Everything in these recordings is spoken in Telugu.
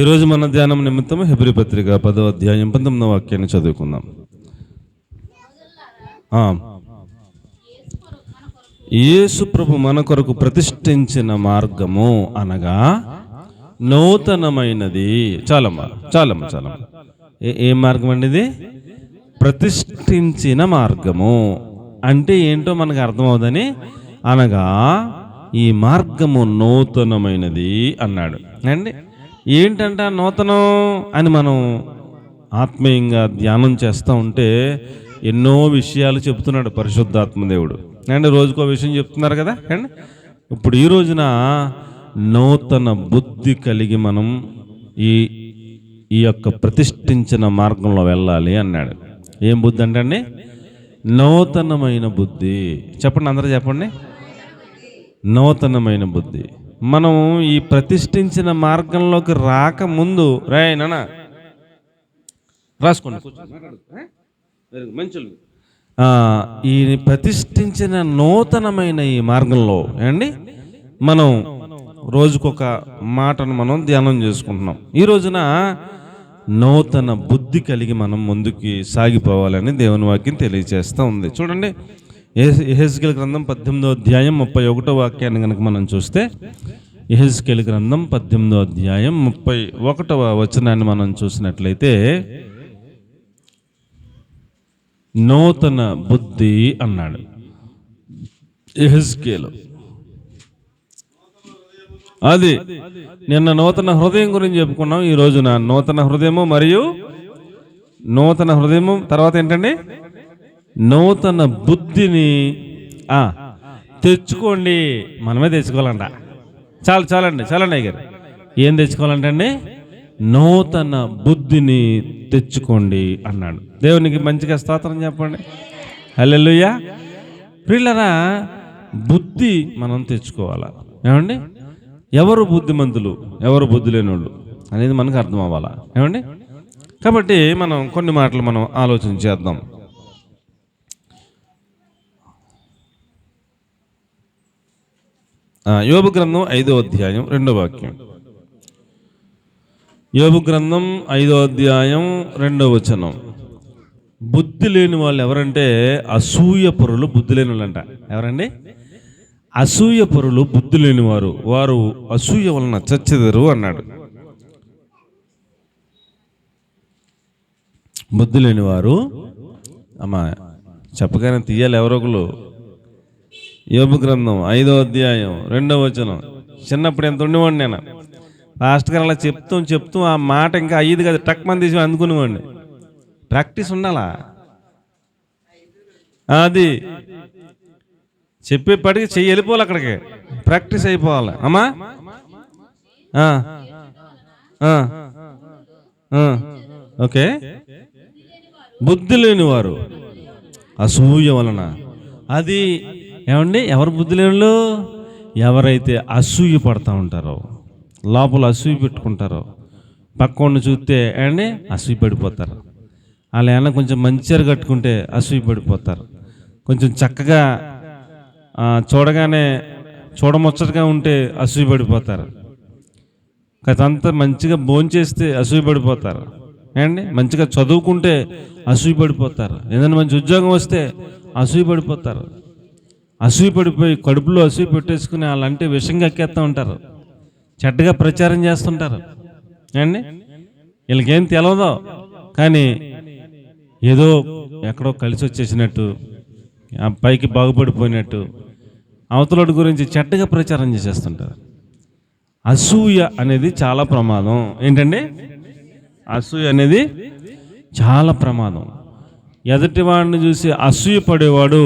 ఈరోజు మన ధ్యానం నిమిత్తం హెబ్రీ పత్రిక 10వ అధ్యాయం 19వ వాక్యాన్ని చదువుకుందాం. యేసు ప్రభు మన కొరకు ప్రతిష్ఠించిన మార్గము అనగా నూతనమైనది. చాలమ్మ. ఏ మార్గం అండి ఇది? ప్రతిష్ఠించిన మార్గము అంటే ఏంటో మనకు అర్థమవుదని, అనగా ఈ మార్గము నూతనమైనది అన్నాడు అండి. ఏంటంట నూతనం అని మనం ఆత్మీయంగా ధ్యానం చేస్తూ ఉంటే ఎన్నో విషయాలు చెప్తున్నాడు పరిశుద్ధాత్మదేవుడు అండ్ రోజుకో విషయం చెప్తున్నారు కదా అండ్ ఇప్పుడు ఈ రోజున నూతన బుద్ధి కలిగి మనం ఈ యొక్క ప్రతిష్ఠించిన మార్గంలో వెళ్ళాలి అన్నాడు. ఏం బుద్ధి అంటే నూతనమైన బుద్ధి. చెప్పండి, అందరూ చెప్పండి. నూతనమైన బుద్ధి. మనం ఈ ప్రతిష్ఠించిన మార్గంలోకి రాకముందు నాన్న రాసుకోండి మంచులు. ఈ ప్రతిష్ఠించిన నూతనమైన ఈ మార్గంలో అండి మనం రోజుకొక మాటను మనం ధ్యానం చేసుకుంటున్నాం. ఈ రోజున నూతన బుద్ధి కలిగి మనం ముందుకి సాగిపోవాలని దేవుని వాక్యం తెలియజేస్తూ ఉంది. చూడండి, యెహెజ్కేలు గ్రంథం 18వ అధ్యాయం 31వ వాక్యాన్ని కనుక మనం చూస్తే, యెహెజ్కేలు గ్రంథం 18వ అధ్యాయం 31వ వచనాన్ని మనం చూసినట్లయితే, నూతన బుద్ధి అన్నాడు యెహెజ్కేలు. అది నిన్న నూతన హృదయం గురించి చెప్పుకున్నాం. ఈ రోజున నూతన హృదయము మరియు నూతన హృదయము తర్వాత ఏంటండి నూతన బుద్ధిని తెచ్చుకోండి. మనమే తెచ్చుకోవాలంట. చాలండి అయ్యారు. ఏం తెచ్చుకోవాలంటే నూతన బుద్ధిని తెచ్చుకోండి అన్నాడు. దేవునికి మంచిగా స్తోత్రం చెప్పండి. హల్లెలూయా. ప్రియులారా, బుద్ధి మనం తెచ్చుకోవాలా ఏమండి? ఎవరు బుద్ధిమంతులు, ఎవరు బుద్ధి లేనోళ్ళు అనేది మనకు అర్థం అవ్వాలా ఏమండి? కాబట్టి మనం కొన్ని మాటలు మనం ఆలోచన చేద్దాం. యోబు గ్రంథం 5వ అధ్యాయం 2వ వాక్యం. యోబు గ్రంథం 5వ అధ్యాయం 2వ వచనం. బుద్ధి లేని వాళ్ళు ఎవరంటే అసూయ పరులు, బుద్ధి లేని వాళ్ళంట. ఎవరండి? అసూయ పరులు, బుద్ధి లేని వారు, వారు అసూయ వలన చచ్చెదరు అన్నాడు. బుద్ధి లేని వారు అమ్మా చెప్పగానే తీయాలి ఎవరో ఒకరు. యోబు గ్రంథం 5వ అధ్యాయం 2వ వచనం. చిన్నప్పుడు ఎంత ఉండేవాడిని నేను. లాస్ట్ గారు అలా చెప్తూ ఆ మాట ఇంకా అయ్యేది కదా, టక్ మంది తీసి అందుకునేవాడిని. ప్రాక్టీస్ ఉండాలా, అది చెప్పేప్పటికి చెయ్యి వెళ్ళిపోవాలి, అక్కడికి ప్రాక్టీస్ అయిపోవాలి. అమ్మా ఓకే. బుద్ధి లేని వారు అసూయ వలన, అది ఏమండి ఎవరు బుద్ధి లేని? ఎవరైతే అసూయ పడతా ఉంటారో, లోపల అసూయ పెట్టుకుంటారో, పక్కన చూస్తే అండి అసూయ పడిపోతారు. వాళ్ళు ఏమన్నా కొంచెం మంచిగా కట్టుకుంటే అసూయ పడిపోతారు. కొంచెం చక్కగా చూడగానే చూడముచ్చటగా ఉంటే అసూయ పడిపోతారు. కదంతా మంచిగా భోంచేస్తే అసూయ పడిపోతారు అండి. మంచిగా చదువుకుంటే అసూయ పడిపోతారు. ఏదైనా మంచి ఉద్యోగం వస్తే అసూయ పడిపోతారు. అసూయ పడిపోయి కడుపులో అసూయ పెట్టేసుకుని వాళ్ళంటే విషంగా ఎక్కేస్తూ ఉంటారు. చెడ్డగా ప్రచారం చేస్తుంటారు అండి. వీళ్ళకేం తెలవదో కానీ ఏదో ఎక్కడో కలిసి వచ్చేసినట్టు, ఆ పైకి బాగుపడిపోయినట్టు అవతలటి గురించి చెడ్డగా ప్రచారం చేసేస్తుంటారు. అసూయ అనేది చాలా ప్రమాదం. ఏంటండి? అసూయ అనేది చాలా ప్రమాదం. ఎదుటి వాడిని చూసి అసూయ పడేవాడు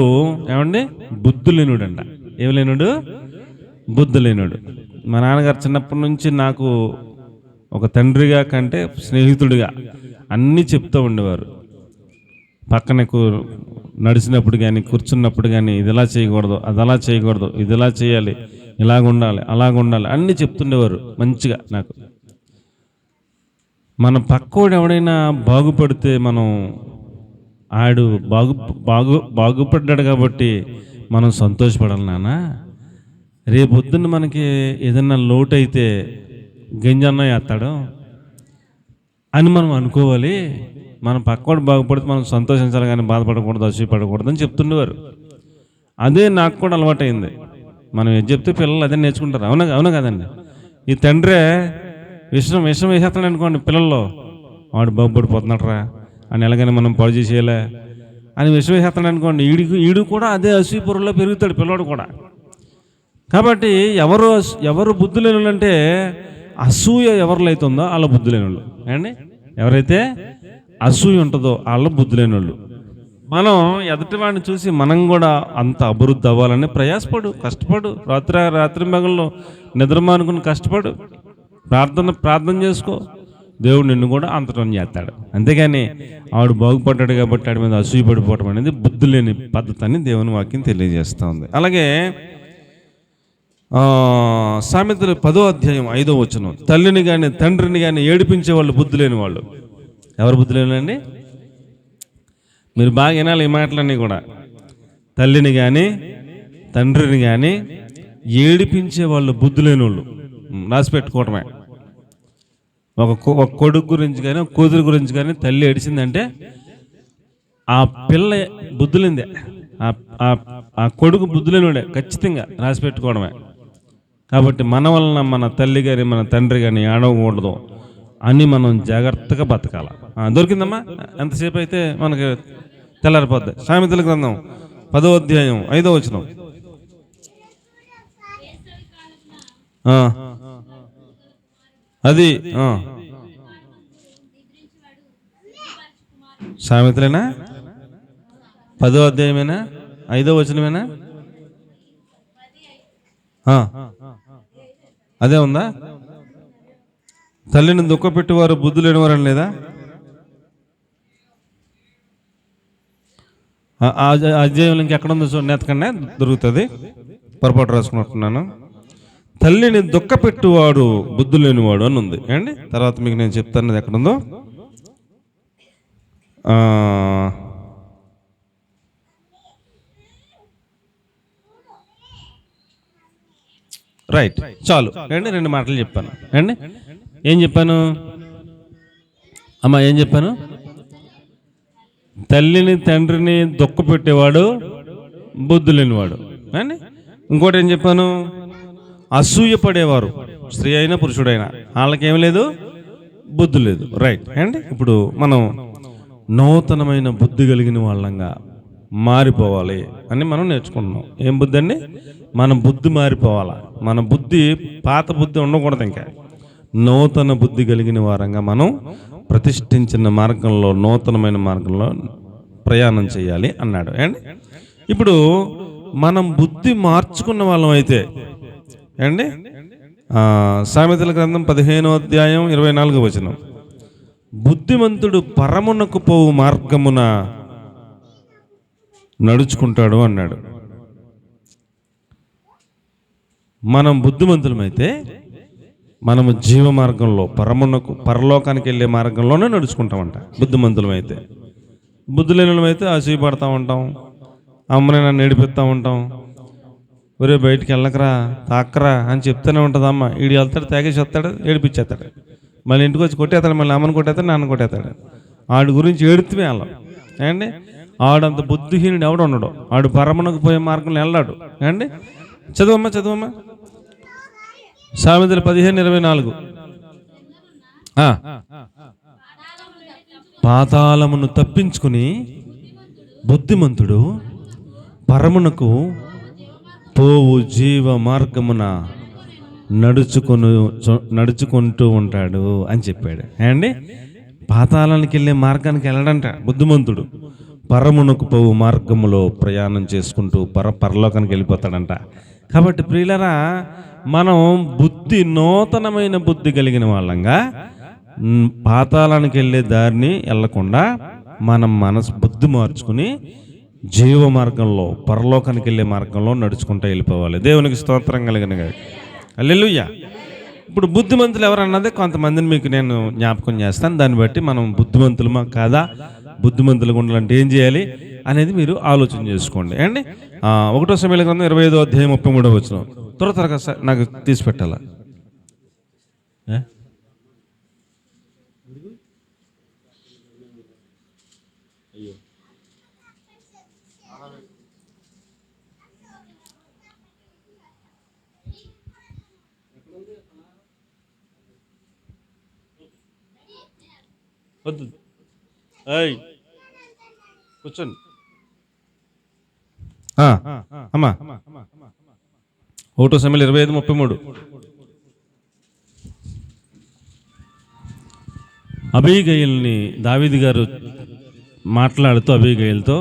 ఏమండి బుద్ధి లేనుడంట. ఏమి లేనుడు? బుద్ధి లేనుడు. మా నాన్నగారు చిన్నప్పటి నుంచి నాకు ఒక తండ్రిగా కంటే స్నేహితుడిగా అన్నీ చెప్తూ ఉండేవారు. పక్కన నడిచినప్పుడు కానీ కూర్చున్నప్పుడు కానీ ఇది ఇలా చేయకూడదు, అది అలా చేయకూడదు, ఇది ఇలా చేయాలి, ఇలాగుండాలి, అలాగుండాలి అన్నీ చెప్తుండేవారు మంచిగా నాకు. మన పక్కోడు ఎవడైనా బాగుపడితే మనం ఆడు బాగుపడ్డాడు కాబట్టి మనం సంతోషపడాలి నాన్న. రేపొద్దున్న మనకి ఏదన్నా లోటు అయితే గింజన్న వేస్తాడు, అని మనం అనుకోవాలి. మనం పక్కవాడు బాగుపడితే మనం సంతోషించాలి కానీ బాధపడకూడదు, అసూయపడకూడదు అని చెప్తుండేవారు. అదే నాకు కూడా అలవాటైంది. మనం ఏది చెప్తే పిల్లలు అదే నేర్చుకుంటారు. అవునా కదండి? ఈ తండ్రే విషం వేసేస్తాడు అనుకోండి పిల్లల్లో, వాడు బాగుపడిపోతున్నాడరా అని ఎలాగైనా మనం పాడు చేసేయాలే అని విషం వేసేస్తాడు అనుకోండి, ఈడు కూడా అదే అసూయపురంలో పెరుగుతాడు పిల్లవాడు కూడా. కాబట్టి ఎవరు బుద్ధి లేని వాళ్ళు అంటే అసూయ ఎవరిలో అయితే ఉందో వాళ్ళ బుద్ధి లేని వాళ్ళు అండి. ఎవరైతే అసూయ ఉంటుందో వాళ్ళ బుద్ధి లేని వాళ్ళు. మనం ఎదుటివాడిని చూసి మనం కూడా అంత అభివృద్ధి అవ్వాలని కష్టపడు, రాత్రి మగల్లో నిద్రమానుకుని కష్టపడు, ప్రార్థన చేసుకో, దేవుడు నిన్ను కూడా అంతటం చేస్తాడు. అంతేగాని ఆవిడ బాగుపడ్డాడు కాబట్టి ఆడి మీద అసూయ పడిపోవడం అనేది బుద్ధి లేని పద్ధతి అని దేవుని వాక్యం తెలియజేస్తూ ఉంది. అలాగే సామెతలు 10వ అధ్యాయం 5వ వచనం, తల్లిని కానీ తండ్రిని కానీ ఏడిపించే వాళ్ళు బుద్ధి లేని వాళ్ళు. ఎవరు బుద్ధి లేనండి? మీరు బాగా వినాలి ఈ మాటలన్నీ కూడా. తల్లిని కానీ తండ్రిని కానీ ఏడిపించే వాళ్ళు బుద్ధి లేని వాళ్ళు. రాసి పెట్టుకోవటమే. ఒక కొడుకు గురించి కానీ ఒక కూతురు గురించి కానీ తల్లి ఏడిచిందంటే ఆ పిల్ల బుద్ధులేందే, ఆ కొడుకు బుద్ధులేనివాడే, ఖచ్చితంగా రాసి పెట్టుకోవడమే. కాబట్టి మన వలన మన తల్లి కానీ మన తండ్రి కానీ ఆడకూడదు అని మనం జాగ్రత్తగా బతకాల. దొరికిందమ్మా? ఎంతసేపు అయితే మనకి తెల్లారిపోద్ది. సామెతల గ్రంథం 10వ అధ్యాయం 5వ వచనం. అది సామెతలేనా? 10వ అధ్యాయమేనా? 5వ వచనమేనా? అదే ఉందా? తల్లిని దుఃఖపెట్టేవారు బుద్ధి లేనివారని లేదా? అధ్యాయంలో ఇంకెక్కడుందో చూడండి, ఎత్తకండి, దొరుకుతుంది. పొరపాటు రాసుకున్నట్టున్నాను. తల్లిని దుఃఖపెట్టువాడు బుద్ధి లేనివాడు అని ఉంది అండి. తర్వాత మీకు నేను చెప్తాను ఎక్కడుందో. రైట్, చాలు అండి. 2 మాటలు చెప్పాను అండి. ఏం చెప్పాను అమ్మా? ఏం చెప్పాను? తల్లిని తండ్రిని దుఃఖపెట్టేవాడు బుద్ధి లేనివాడు అండి. ఇంకోటి ఏం చెప్పాను? అసూయ పడేవారు, స్త్రీ అయినా పురుషుడైనా, వాళ్ళకేం లేదు, బుద్ధి లేదు. రైట్ అండి. ఇప్పుడు మనం నూతనమైన బుద్ధి కలిగిన వాళ్ళంగా మారిపోవాలి అని మనం నేర్చుకుంటున్నాం. ఏం బుద్ధి అండి? మన బుద్ధి మారిపోవాలా. మన బుద్ధి పాత బుద్ధి ఉండకూడదు, ఇంకా నూతన బుద్ధి కలిగిన వారంగా మనం ప్రతిష్ఠించిన మార్గంలో, నూతనమైన మార్గంలో ప్రయాణం చేయాలి అన్నాడు అండి. ఇప్పుడు మనం బుద్ధి మార్చుకున్న వాళ్ళం అయితే అండి, సామెతల గ్రంథం 15వ అధ్యాయం 24వ వచనం, బుద్ధిమంతుడు పరమునకు పోవు మార్గమున నడుచుకుంటాడు అన్నాడు. మనం బుద్ధిమంతులమైతే మనము జీవ మార్గంలో పరలోకానికి వెళ్ళే మార్గంలోనే నడుచుకుంటామంట బుద్ధిమంతులమైతే. బుద్ధి లేనిమైతే అసూయపడతా ఉంటాం, అమ్మని నన్ను ఏడిపిస్తూ ఉంటాం, ఒరే బయటికి వెళ్ళకరా, తాక్కరా అని చెప్తూనే ఉంటుంది అమ్మ. ఈడు వెళ్తాడు, తాగేసి వస్తాడు, ఏడిపించేస్తాడు, మళ్ళీ ఇంటికి వచ్చి కొట్టేస్తాడు, మళ్ళీ అమ్మని కొట్టేస్తాడు, నాన్న కొట్టేస్తాడు. ఆడి గురించి ఏడుతూ వెళ్ళాం అండి. ఆడంత బుద్ధిహీనుడు ఎవడు ఉండడు, ఆడు పరమునకు పోయే మార్గంలో వెళ్ళాడు అండి. చదువమ్మా సామెతలు 15:24. పాతాళమును తప్పించుకుని బుద్ధిమంతుడు పరమునకు పోవు జీవ మార్గమున నడుచుకుంటూ ఉంటాడు అని చెప్పాడు అండి. పాతాళానికి వెళ్ళే మార్గానికి వెళ్ళడంట బుద్ధిమంతుడు, పరమునకు పోవు మార్గములో ప్రయాణం చేసుకుంటూ పరలోకానికి వెళ్ళిపోతాడంట. కాబట్టి ప్రియులరా, మనం నూతనమైన బుద్ధి కలిగిన వాళ్ళంగా పాతాళానికి వెళ్ళే దారిని వెళ్ళకుండా మనం బుద్ధి మార్చుకుని జీవ మార్గంలో, పరలోకానికి వెళ్ళే మార్గంలో నడుచుకుంటూ వెళ్ళిపోవాలి. దేవునికి స్తోత్రం కలిగిన హల్లెలూయా. ఇప్పుడు బుద్ధిమంతులు ఎవరన్నది కొంతమందిని మీకు నేను జ్ఞాపకం చేస్తాను. దాన్ని బట్టి మనం బుద్ధిమంతులమా కాదా, బుద్ధిమంతులుగా ఉండాలంటే ఏం చేయాలి అనేది మీరు ఆలోచన చేసుకోండి అండి. 1వ సమూయేలు గ్రంథం 25వ అధ్యాయం 33వ వచనం. త్వరగా నాకు తీసి పెట్టాలా? వద్దు, ఏయ్ కూర్చోండి. అమ్మా 1 Samuel 25:33. అబీగయల్ని దావీదు గారు మాట్లాడుతూ అబీగయల్తో,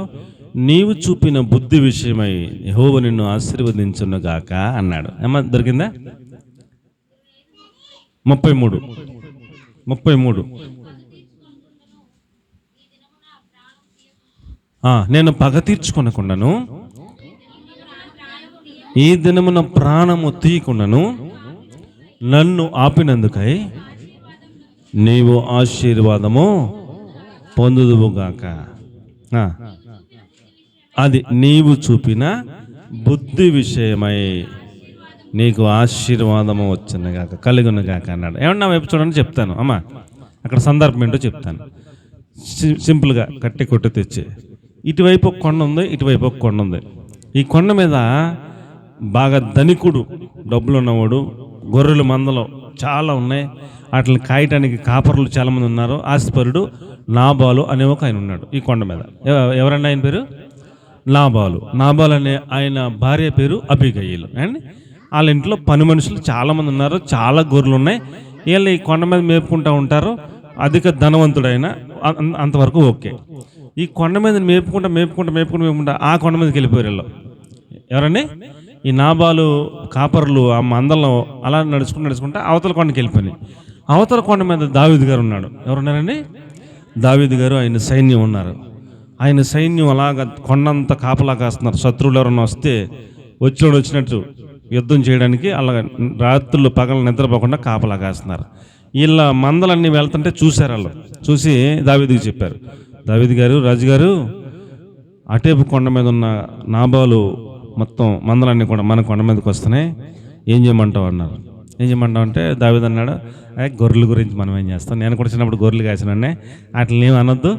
నీవు చూపిన బుద్ధి విషయమై యెహోవా నిన్ను ఆశీర్వదించునుగాక అన్నాడు. ఏమా దొరికిందా? 33. నేను పగ తీర్చుకొనకుండాను, ఈ దినమున ప్రాణము తీయకుండాను నన్ను ఆపినందుకై నీవు ఆశీర్వాదము పొందుదువుగాక. అది నీవు చూపిన బుద్ధి విషయమై నీకు ఆశీర్వాదము వచ్చునుగాక, కలుగునుగాక అన్నాడు. ఏమన్నా వైపు చూడండి చెప్తాను అమ్మా, అక్కడ సందర్భం ఏంటో చెప్తాను. సింపుల్గా కట్టి కొట్టి తెచ్చి, ఇటువైపు ఒక కొండ ఉంది, ఇటువైపు ఒక కొండ ఉంది. ఈ కొండ మీద బాగా ధనికుడు, డబ్బులు ఉన్నవాడు, గొర్రెలు మందలు చాలా ఉన్నాయి, వాటిని కాయటానికి కాపర్లు చాలామంది ఉన్నారు. ఆస్తిపరుడు నాబాలు అనే ఒక ఆయన ఉన్నాడు ఈ కొండ మీద. ఎవరన్నా ఆయన పేరు? నాబాలు అనే ఆయన భార్య పేరు అబీగయీలు. అండ్ వాళ్ళ ఇంట్లో పని మనుషులు చాలామంది ఉన్నారు, చాలా గొర్రెలు ఉన్నాయి. వీళ్ళు ఈ కొండ మీద మేపుకుంటూ ఉంటారు. అధిక ధనవంతుడైన అంతవరకు ఓకే. ఈ కొండ మీద మేపుకుంటా ఆ కొండ మీదకి వెళ్ళిపోయారు వీళ్ళు. ఎవరండి? ఈ నాబాలు కాపర్లు ఆ మందలను అలా నడుచుకుంటా అవతల కొండకి వెళ్ళిపోయినాయి. అవతల కొండ మీద దావీదు గారు ఉన్నాడు. ఎవరున్నారండి? దావీదు గారు, ఆయన సైన్యం ఉన్నారు. ఆయన సైన్యం అలాగ కొండంతా కాపలా కాస్తున్నారు. శత్రువులు ఎవరన్నా వస్తే వచ్చినట్టు యుద్ధం చేయడానికి అలాగ రాత్రులు పగలు నిద్రపోకుండా కాపలా కాస్తున్నారు. వీళ్ళ మందలన్నీ వెళ్తుంటే చూశారు. వాళ్ళు చూసి దావీదుకి చెప్పారు, దావీదు గారు, రాజుగారు, అటేపు కొండ మీద ఉన్న నాబాలు మొత్తం మందలన్నీ కూడా మన కొండ మీదకి వస్తున్నాయి, ఏం చేయమంటావు అన్నారు. ఏం చేయమంటావు అంటే దావీదు అన్నాడు, గొర్రెల గురించి మనం ఏం చేస్తాం, నేను కూడా చిన్నప్పుడు గొర్రెలు కాసినండి, వాటిని ఏమి అనొద్దు,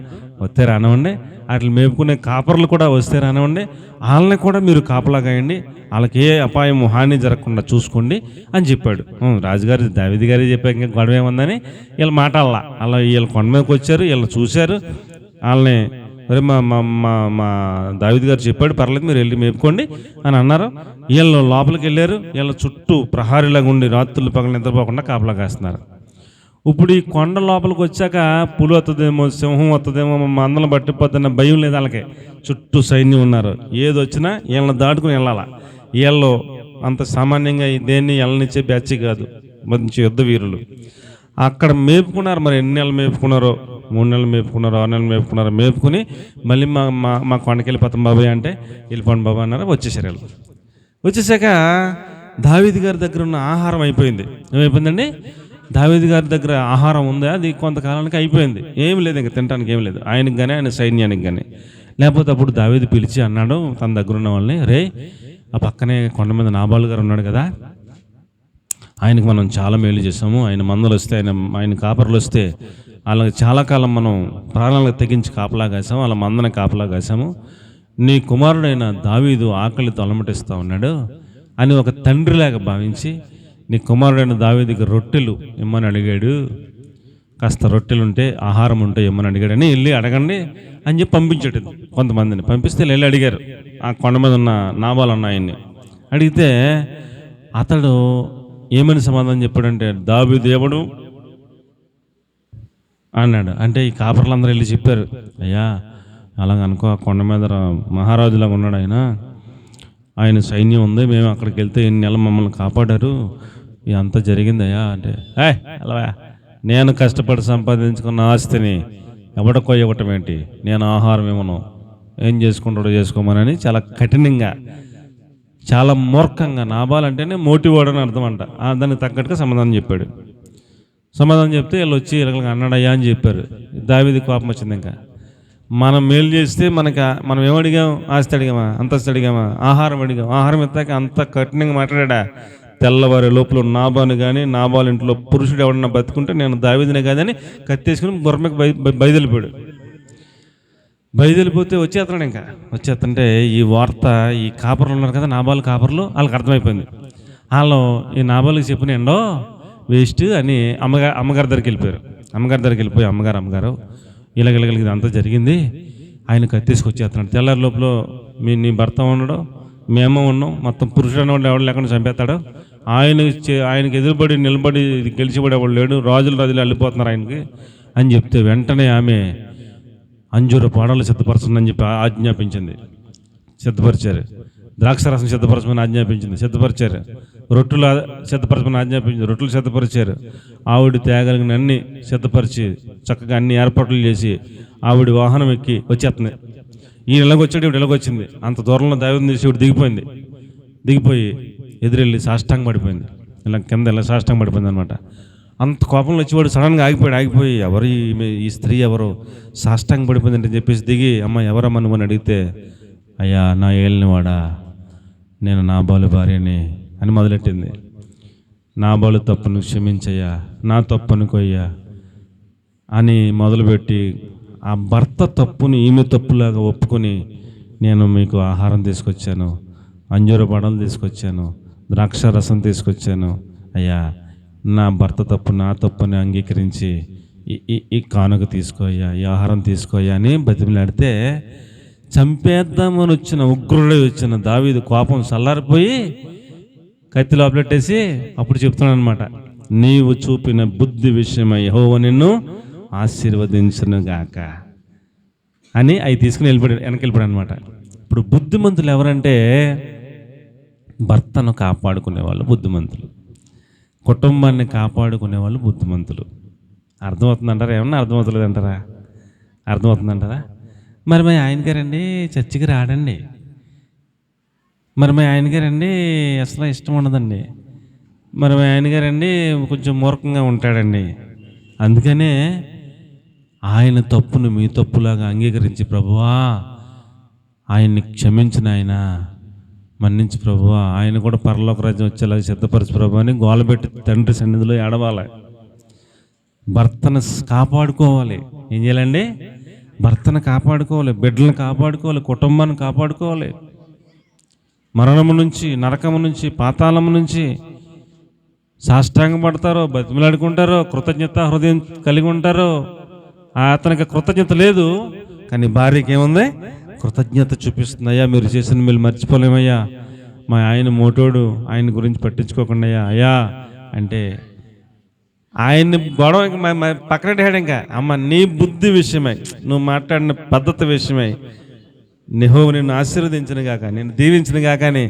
వస్తే రానివ్వండి, వాటిని మేపుకునే కాపర్లు కూడా వస్తే రానివ్వండి, వాళ్ళని కూడా మీరు కాపలా కాయండి, వాళ్ళకి ఏ అపాయం హాని జరగకుండా చూసుకోండి అని చెప్పాడు. రాజుగారు దావీదు గారు చెప్పాక ఇంకా గొడవ ఏముందని వీళ్ళు మాట్లాడాల. అలా వీళ్ళు కొండ మీదకి వచ్చారు, వీళ్ళు చూశారు, వాళ్ళని మరి మా దావీదు గారు చెప్పాడు, పర్లేదు మీరు వెళ్ళి మేపుకోండి అని అన్నారు. వీళ్ళు లోపలికి వెళ్ళారు. వీళ్ళ చుట్టూ ప్రహారీలాగా ఉండి రాత్రులు పగలు నిద్రపోకుండా కాపలా కాస్తున్నారు. ఇప్పుడు ఈ కొండ లోపలికి వచ్చాక పులి వస్తుందేమో, సింహం వస్తుందేమో, మా అందరం పట్టిపోతున్న భయం లేదు వాళ్ళకి. చుట్టూ సైన్యం ఉన్నారు. ఏది వచ్చినా వీళ్ళని దాటుకుని వెళ్ళాలా. వీళ్ళు అంత సామాన్యంగా దేన్ని వెళ్ళనిచ్చే బ్యాచ్ కాదు, మంచి యుద్ధ వీరులు. అక్కడ మేపుకున్నారు. మరి ఎన్ని నెలలు మేపుకున్నారో, 3 నెలలు మేపుకున్నారు, 6 నెలలు మేపుకున్నారు. మేపుకుని మళ్ళీ మా కొండకి వెళ్ళిపోతాం బాబాయ్ అంటే, వెళ్ళిపోండి బాబాయ్ అన్నారు. వచ్చేసారు వీళ్ళు. వచ్చేసాక దావీదు గారి దగ్గర ఉన్న ఆహారం అయిపోయింది. ఏమైపోయిందండి? దావీదు గారి దగ్గర ఆహారం ఉందా, అది కొంతకాలానికి అయిపోయింది. ఏమి లేదు, ఇంకా తినడానికి ఏమి లేదు ఆయనకి కానీ ఆయన సైన్యానికి కానీ. లేకపోతే అప్పుడు దావీదు పిలిచి అన్నాడు తన దగ్గర ఉన్న వాళ్ళని, రే, ఆ పక్కనే కొండ మీద నాబాలు గారు ఉన్నాడు కదా, ఆయనకు మనం చాలా మేలు చేసాము. ఆయన మందలు వస్తే, ఆయన కాపర్లు వస్తే వాళ్ళకి చాలా కాలం మనం ప్రాణాలకు తెగించి కాపలా కాసాము, వాళ్ళ మందన కాపలా కాసాము. నీ కుమారుడైన దావీదు ఆకలితో అలమటిస్తూ ఉన్నాడు అని ఒక తండ్రిలాగా భావించి, నీ కుమారుడైన దావీదుకి రొట్టెలు ఇమ్మని అడిగాడు, కాస్త రొట్టెలు ఉంటే ఆహారం ఉంటే ఇమ్మని అడిగాడని వెళ్ళి అడగండి అని చెప్పి పంపించాడు. కొంతమందిని పంపిస్తే వెళ్ళి అడిగారు. ఆ కొండ మీద ఉన్న నాబాలు ఉన్న ఆయన్ని అడిగితే అతడు ఏమని సమాధానం చెప్పాడంటే, దావీదు ఎవడు అన్నాడు. అంటే ఈ కాపర్లందరూ వెళ్ళి చెప్పారు, అయ్యా అలాగ అనుకో, ఆ కొండ మీద మహారాజులాగా ఉన్నాడు ఆయన సైన్యం ఉంది, మేము అక్కడికి వెళ్తే ఎన్ని నెలలు మమ్మల్ని కాపాడారు, ఇదంతా జరిగిందయ్యా అంటే, అలా నేను కష్టపడి సంపాదించుకున్న ఆస్తిని ఎవడకో ఇవ్వటం ఏంటి, నేను ఆహారం ఇవ్వను, ఏం చేసుకుంటాడో చేసుకోమని చాలా కఠినంగా, చాలా మూర్ఖంగా, నాబాల్ అంటేనే మోటివాడు అని అర్థం అంట. దానికి తగ్గట్టుగా సమాధానం చెప్పాడు. సమాధానం చెప్తే వీళ్ళు వచ్చి ఇలా అన్నాడయ్యా అని చెప్పారు. దావీదు కోపం వచ్చింది. ఇంకా మనం మేలు చేస్తే మనం ఏమడిగాం? ఆస్తి అడిగామా, అంతస్తు అడిగామా, ఆహారం అడిగాం. ఆహారం ఎత్తాక అంత కఠినంగా మాట్లాడా. తెల్లవారి లోపల నాబాను కానీ, నాబాలు ఇంట్లో పురుషుడు ఎవడన్నా బతుకుంటే నేను దావీదునే కాదని కత్తేసుకుని గుర్రకి బయలుదేరిపోతే వచ్చేస్తున్నాడు. ఇంకా వచ్చేస్తుంటే ఈ వార్త ఈ కాపర్లు ఉన్నారు కదా, నాబాలు కాపర్లు, వాళ్ళకి అర్థమైపోయింది. వాళ్ళు ఈ నాబాలకు చెప్పినండో వేస్ట్ అని అమ్మగారి దగ్గరికి వెళ్ళిపోయారు. అమ్మగారి దగ్గరికి వెళ్ళిపోయి, అమ్మగారు ఇలాగ ఇదంతా జరిగింది, ఆయన కత్తేసుకొచ్చేస్తున్నాడు. తెల్లారి లోపల నీ భర్త ఉండడు, మేము ఉన్నాం, మొత్తం పురుషుడు అనేవాళ్ళు ఎవరు లేకుండా చంపేస్తాడు, ఆయనకి ఎదురుబడి నిలబడి గెలిచిబడి ఎవడు లేడు, రాజులు వెళ్ళిపోతున్నారు ఆయనకి అని చెప్తే వెంటనే ఆమె అంజూర పాడలు సిద్ధపరచమని చెప్పి ఆజ్ఞాపించింది. సిద్ధపరిచారు. ద్రాక్షరసం సిద్ధపరచమని ఆజ్ఞాపించింది, సిద్ధపరిచారు. రొట్టెలు సిద్ధపరచమని ఆజ్ఞాపించింది, రొట్టెలు సిద్ధపరిచారు. ఆవిడ తేగలిగిన అన్ని సిద్ధపరిచి చక్కగా అన్ని ఏర్పాట్లు చేసి ఆవిడ వాహనం ఎక్కి వచ్చేస్తుంది. ఈయన ఇలాగొచ్చాడు, ఇవిడ ఇలాగొచ్చింది. అంత దూరంలో దైవం తీసి ఇవిడ దిగిపోయి ఎదురెళ్ళి సాష్టాంగం పడిపోయింది. ఇలా కింద ఇలా సాష్టాంగం పడిపోయింది అనమాట. అంత కోపంలో వచ్చేవాడు సడన్గా ఆగిపోయి ఎవరు ఈ స్త్రీ ఎవరో సాష్టాంగం పడిపోయిందంటే చెప్పేసి దిగి, అమ్మ ఎవరమ్మా నువ్వు అని అడిగితే, అయ్యా నా ఏలినవాడా, నేను నాబాలు భార్యని అని మొదలెట్టింది. నాబాలు తప్పును క్షమించయ్యా, నా తప్పును కొయ్యా అని మొదలుపెట్టి ఆ భర్త తప్పుని ఈమె తప్పులాగా ఒప్పుకొని, నేను మీకు ఆహారం తీసుకొచ్చాను, అంజూర పడలు తీసుకొచ్చాను, ద్రాక్ష రసం తీసుకొచ్చాను, అయ్యా నా భర్త తప్పు నా తప్పుని అంగీకరించి ఈ కానుక తీసుకోయ్యా, ఈ ఆహారం తీసుకోయ్యా అని బతిమిలాడితే, చంపేద్దామని ఉగ్రుడై వచ్చిన దావీదు కోపం చల్లారిపోయి కత్తి లోపలెట్టేసి అప్పుడు చెప్తున్నాను అనమాట, నీవు చూపిన బుద్ధి విషయమై యెహోవా నిన్ను ఆశీర్వదించును గాక అని అవి తీసుకుని వెనకెళ్ళిపోయాడు అనమాట. ఇప్పుడు బుద్ధిమంతులు ఎవరంటే భర్తను కాపాడుకునే వాళ్ళు బుద్ధిమంతులు, కుటుంబాన్ని కాపాడుకునే వాళ్ళు బుద్ధిమంతులు. అర్థమవుతుందంటారా? ఏమన్నా అర్థమవుతలేదంటారా? అర్థమవుతుందంటారా? మరి మా ఆయన గారండి చర్చికి రాడండి, మరి మా ఆయన గారండి అసలు ఇష్టం ఉండదండి, మరి మా ఆయన గారండి కొంచెం మూర్ఖంగా ఉంటాడండి, అందుకనే ఆయన తప్పును మీ తప్పులాగా అంగీకరించి, ప్రభువా ఆయన్ని క్షమించిన, ఆయన మన్నించి ప్రభువా, ఆయన కూడా పరలోక రాజ్యం వచ్చేలాగా సిద్ధపరచు ప్రభు అని గోలబెట్టి తండ్రి సన్నిధిలో ఏడవాలి. భర్తను కాపాడుకోవాలి. ఏం చేయాలండి? భర్తను కాపాడుకోవాలి, బిడ్డలను కాపాడుకోవాలి, కుటుంబాన్ని కాపాడుకోవాలి. మరణము నుంచి, నరకము నుంచి, పాతాళము నుంచి సాష్టాంగపడతారో, బతిమలాడుకుంటారో, కృతజ్ఞత హృదయం కలిగి ఉంటారో. అతనికి కృతజ్ఞత లేదు, కానీ భార్యకి ఏముంది? కృతజ్ఞత చూపిస్తుంది. అయ్యా మీరు చేసిన మీరు మర్చిపోలేమయ్యా, మా ఆయన మోటోడు, ఆయన గురించి పట్టించుకోకుండా అయ్యా అంటే ఆయన్ని గొడవ పక్కనట్టాడు. ఇంకా అమ్మ నీ బుద్ధి విషయమై, నువ్వు మాట్లాడిన పద్ధతి విషయమై యెహోవా నిన్ను ఆశీర్వదించిన గాక, నేను దీవించిన గాక అని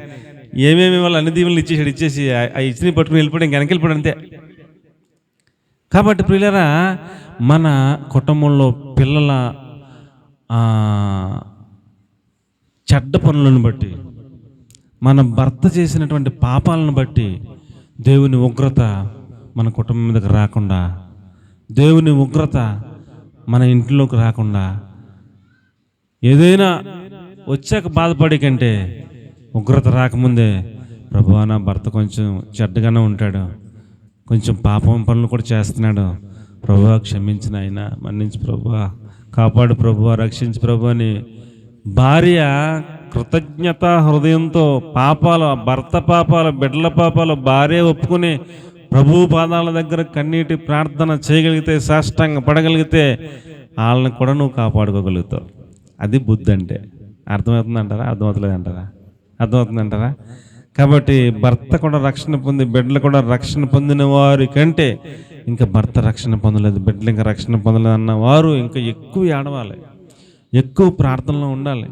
ఏమేమి వాళ్ళు అన్ని దీవెనలు ఇచ్చేసి ఆ ఇచ్చిన పట్టుకుని వెళ్ళిపోవడం, ఇంక వెనకెళ్ళిపోవడం అంతే. కాబట్టి ప్రియులారా, మన కుటుంబంలో పిల్లల చెడ్డ పనులను బట్టి, మన భర్త చేసినటువంటి పాపాలను బట్టి దేవుని ఉగ్రత మన కుటుంబం మీదకి రాకుండా, దేవుని ఉగ్రత మన ఇంట్లోకి రాకుండా, ఏదైనా వచ్చాక బాధపడే కంటే ఉగ్రత రాకముందే, ప్రభువా నా భర్త కొంచెం చెడ్డగానే ఉంటాడు, కొంచెం పాపం పనులు కూడా చేస్తున్నాడు, ప్రభువా క్షమించిన, ఆయన మన్నించి ప్రభువా, కాపాడు ప్రభువా, రక్షించి ప్రభు అని భార్య కృతజ్ఞత హృదయంతో భర్త పాపాలు, బిడ్డల పాపాలు భార్య ఒప్పుకుని ప్రభు పాదాల దగ్గర కన్నీటి ప్రార్థన చేయగలిగితే, సాష్టాంగ పడగలిగితే వాళ్ళని కూడా నువ్వు కాపాడుకోగలుగుతావు. అది బుద్ధి అంటే. అర్థమవుతుందంటారా? అర్థమవుతుందంటారా? కాబట్టి భర్త కూడా రక్షణ పొంది, బిడ్డలు కూడా రక్షణ పొందిన వారి కంటే ఇంకా భర్త రక్షణ పొందలేదు, బిడ్డలు ఇంకా రక్షణ పొందలేదు అన్న వారు ఇంకా ఎక్కువ ఏడవాలి, ఎక్కువ ప్రార్థనలో ఉండాలి,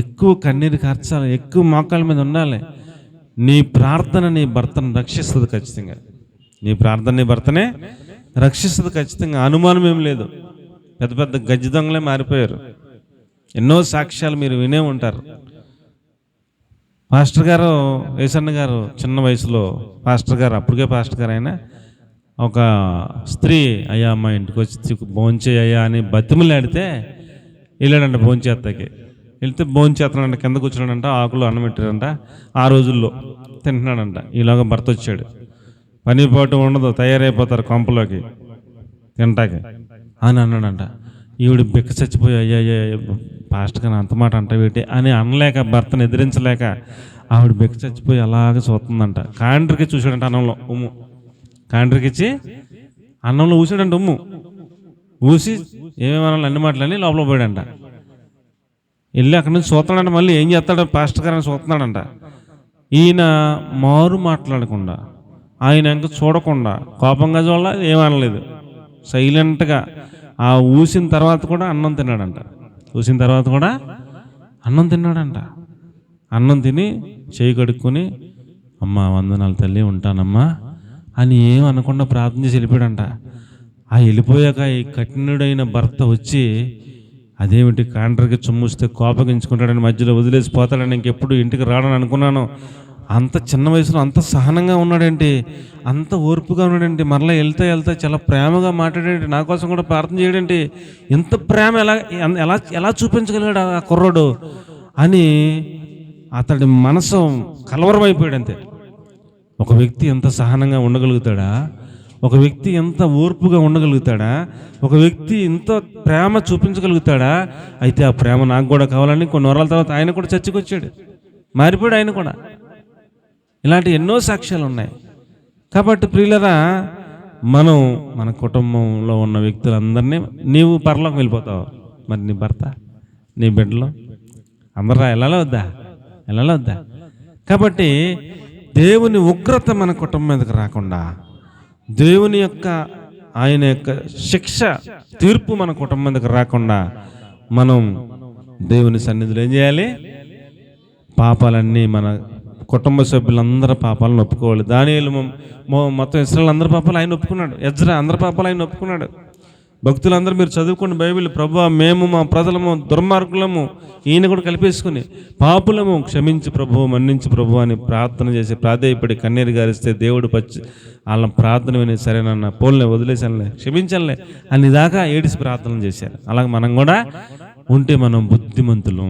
ఎక్కువ కన్నీరు కార్చాలి, ఎక్కువ మోకాళ్ళ మీద ఉండాలి. నీ ప్రార్థన నీ భర్తను రక్షిస్తుంది ఖచ్చితంగా. నీ ప్రార్థన నీ భర్తనే రక్షిస్తుంది ఖచ్చితంగా, అనుమానం ఏం లేదు. పెద్ద పెద్ద గజ్జి దొంగలే మారిపోయారు. ఎన్నో సాక్ష్యాలు మీరు వినే ఉంటారు. పాస్టర్ గారు, ఏసన్న గారు చిన్న వయసులో పాస్టర్ గారు, అప్పటికే పాస్టర్ గారు అయినా, ఒక స్త్రీ అయ్యా మా ఇంటికి వచ్చి భోంచేయ్యా అని బతిమలాడితే వెళ్ళాడంట భోంచేత్తకి. వెళ్తే భోంచేస్తున్నాడంట, కింద కూర్చున్నాడంట, ఆకులు అన్నం పెట్టాడంట, ఆ రోజుల్లో తింటున్నాడంట. ఈలోగా భర్త వచ్చాడు. పనిపాటు ఉండదు, తయారైపోతారు కొంపలోకి తింటాకి అని అన్నాడంట. ఈవిడ బిక్క చచ్చిపోయి అయ్యా పాస్టర్ గారు అంత మాట అంటావేటి అని అనలేక, భర్తను ఎదిరించలేక ఆవిడ బిక్క చచ్చిపోయి అలాగే చూస్తుందంట. కాండ్రికి చూసాడంట, అన్నంలో ఉమ్ము, కాండ్రికి ఇచ్చి అన్నంలో ఊసాడంట ఉమ్ము. ఊసి ఏమేమన్నా అన్ని మాటలని లోపల పోయాడంట. వెళ్ళి అక్కడి నుంచి చూస్తున్నాడంట. మళ్ళీ ఏం చేస్తాడో పాస్టర్ గారు అని చూస్తున్నాడంట. ఈయన మారు మాట్లాడకుండా, ఆయన ఇంకా చూడకుండా, కోపంగా చూడాల, ఏమనలేదు, సైలెంట్గా ఆ ఊసిన తర్వాత కూడా అన్నం తిన్నాడంట. ఊసిన తర్వాత కూడా అన్నం తిన్నాడంట. అన్నం తిని చేయి కడుక్కొని, అమ్మ వందనాలు తల్లి, ఉంటానమ్మా అని ఏమనకుండా ప్రార్థన చేసి వెళ్ళిపోయాడంట. ఆ వెళ్ళిపోయాక ఈ కఠినుడైన భర్త వచ్చి, అదేమిటి కాండ్రకి చుమ్ముస్తే కోపగించుకుంటాడని మధ్యలో వదిలేసి పోతాడని ఇంకెప్పుడు ఇంటికి రాడని అనుకున్నాను. అంత చిన్న వయసులో అంత సహనంగా ఉన్నాడేంటి, అంత ఓర్పుగా ఉన్నాడేంటి, మరలా వెళ్తా చాలా ప్రేమగా మాట్లాడేంటి, నా కోసం కూడా ప్రార్థన చేయడేంటి, ఇంత ప్రేమ ఎలా ఎలా ఎలా చూపించగలిగాడు ఆ కుర్రోడు అని అతడి మనసు కలవరమైపోయాడు. అంతే. ఒక వ్యక్తి ఎంత సహనంగా ఉండగలుగుతాడా, ఒక వ్యక్తి ఎంత ఓర్పుగా ఉండగలుగుతాడా, ఒక వ్యక్తి ఎంత ప్రేమ చూపించగలుగుతాడా, అయితే ఆ ప్రేమ నాకు కూడా కావాలని కొన్ని వారాల తర్వాత ఆయన కూడా చర్చకు వచ్చాడు, మారిపోయాడు ఆయన కూడా. ఇలాంటి ఎన్నో సాక్ష్యాలు ఉన్నాయి. కాబట్టి ప్రియులరా, మనం మన కుటుంబంలో ఉన్న వ్యక్తులందరినీ, నీవు పరలోకి వెళ్ళిపోతావు, మరి నీ భర్త, నీ బిడ్డలు అందరా వెళ్ళాలా వద్దా? కాబట్టి దేవుని ఉగ్రత మన కుటుంబం మీదకి రాకుండా, దేవుని యొక్క ఆయన యొక్క శిక్ష తీర్పు మన కుటుంబం మీదకి రాకుండా మనం దేవుని సన్నిధిలో ఏం చేయాలి? పాపాలన్నీ, మన కుటుంబ సభ్యులందరి పాపాలను ఒప్పుకోవాలి. దానియేలు మొత్తం ఇశ్రాయేలు అందరి పాపాలు ఆయన ఒప్పుకున్నాడు. ఎజ్రా అందరి పాపాలు ఆయన ఒప్పుకున్నాడు. భక్తులందరూ మీరు చదువుకుని బైబిల్, ప్రభువా మేము మా ప్రజలము దుర్మార్గులము, ఈయన కూడా కలిపేసుకుని పాపులము, క్షమించి ప్రభువు, మన్నించి ప్రభువు అని ప్రార్థన చేసి ప్రాధేయపడి కన్నీరు గారిస్తే దేవుడు వాళ్ళ ప్రార్థన విని సరేనన్న పోల్ని వదిలేసానులే, క్షమించాలే అని దాకా ఏడిసి ప్రార్థన చేశారు. అలాగే మనం కూడా ఉంటే మనం బుద్ధిమంతులు.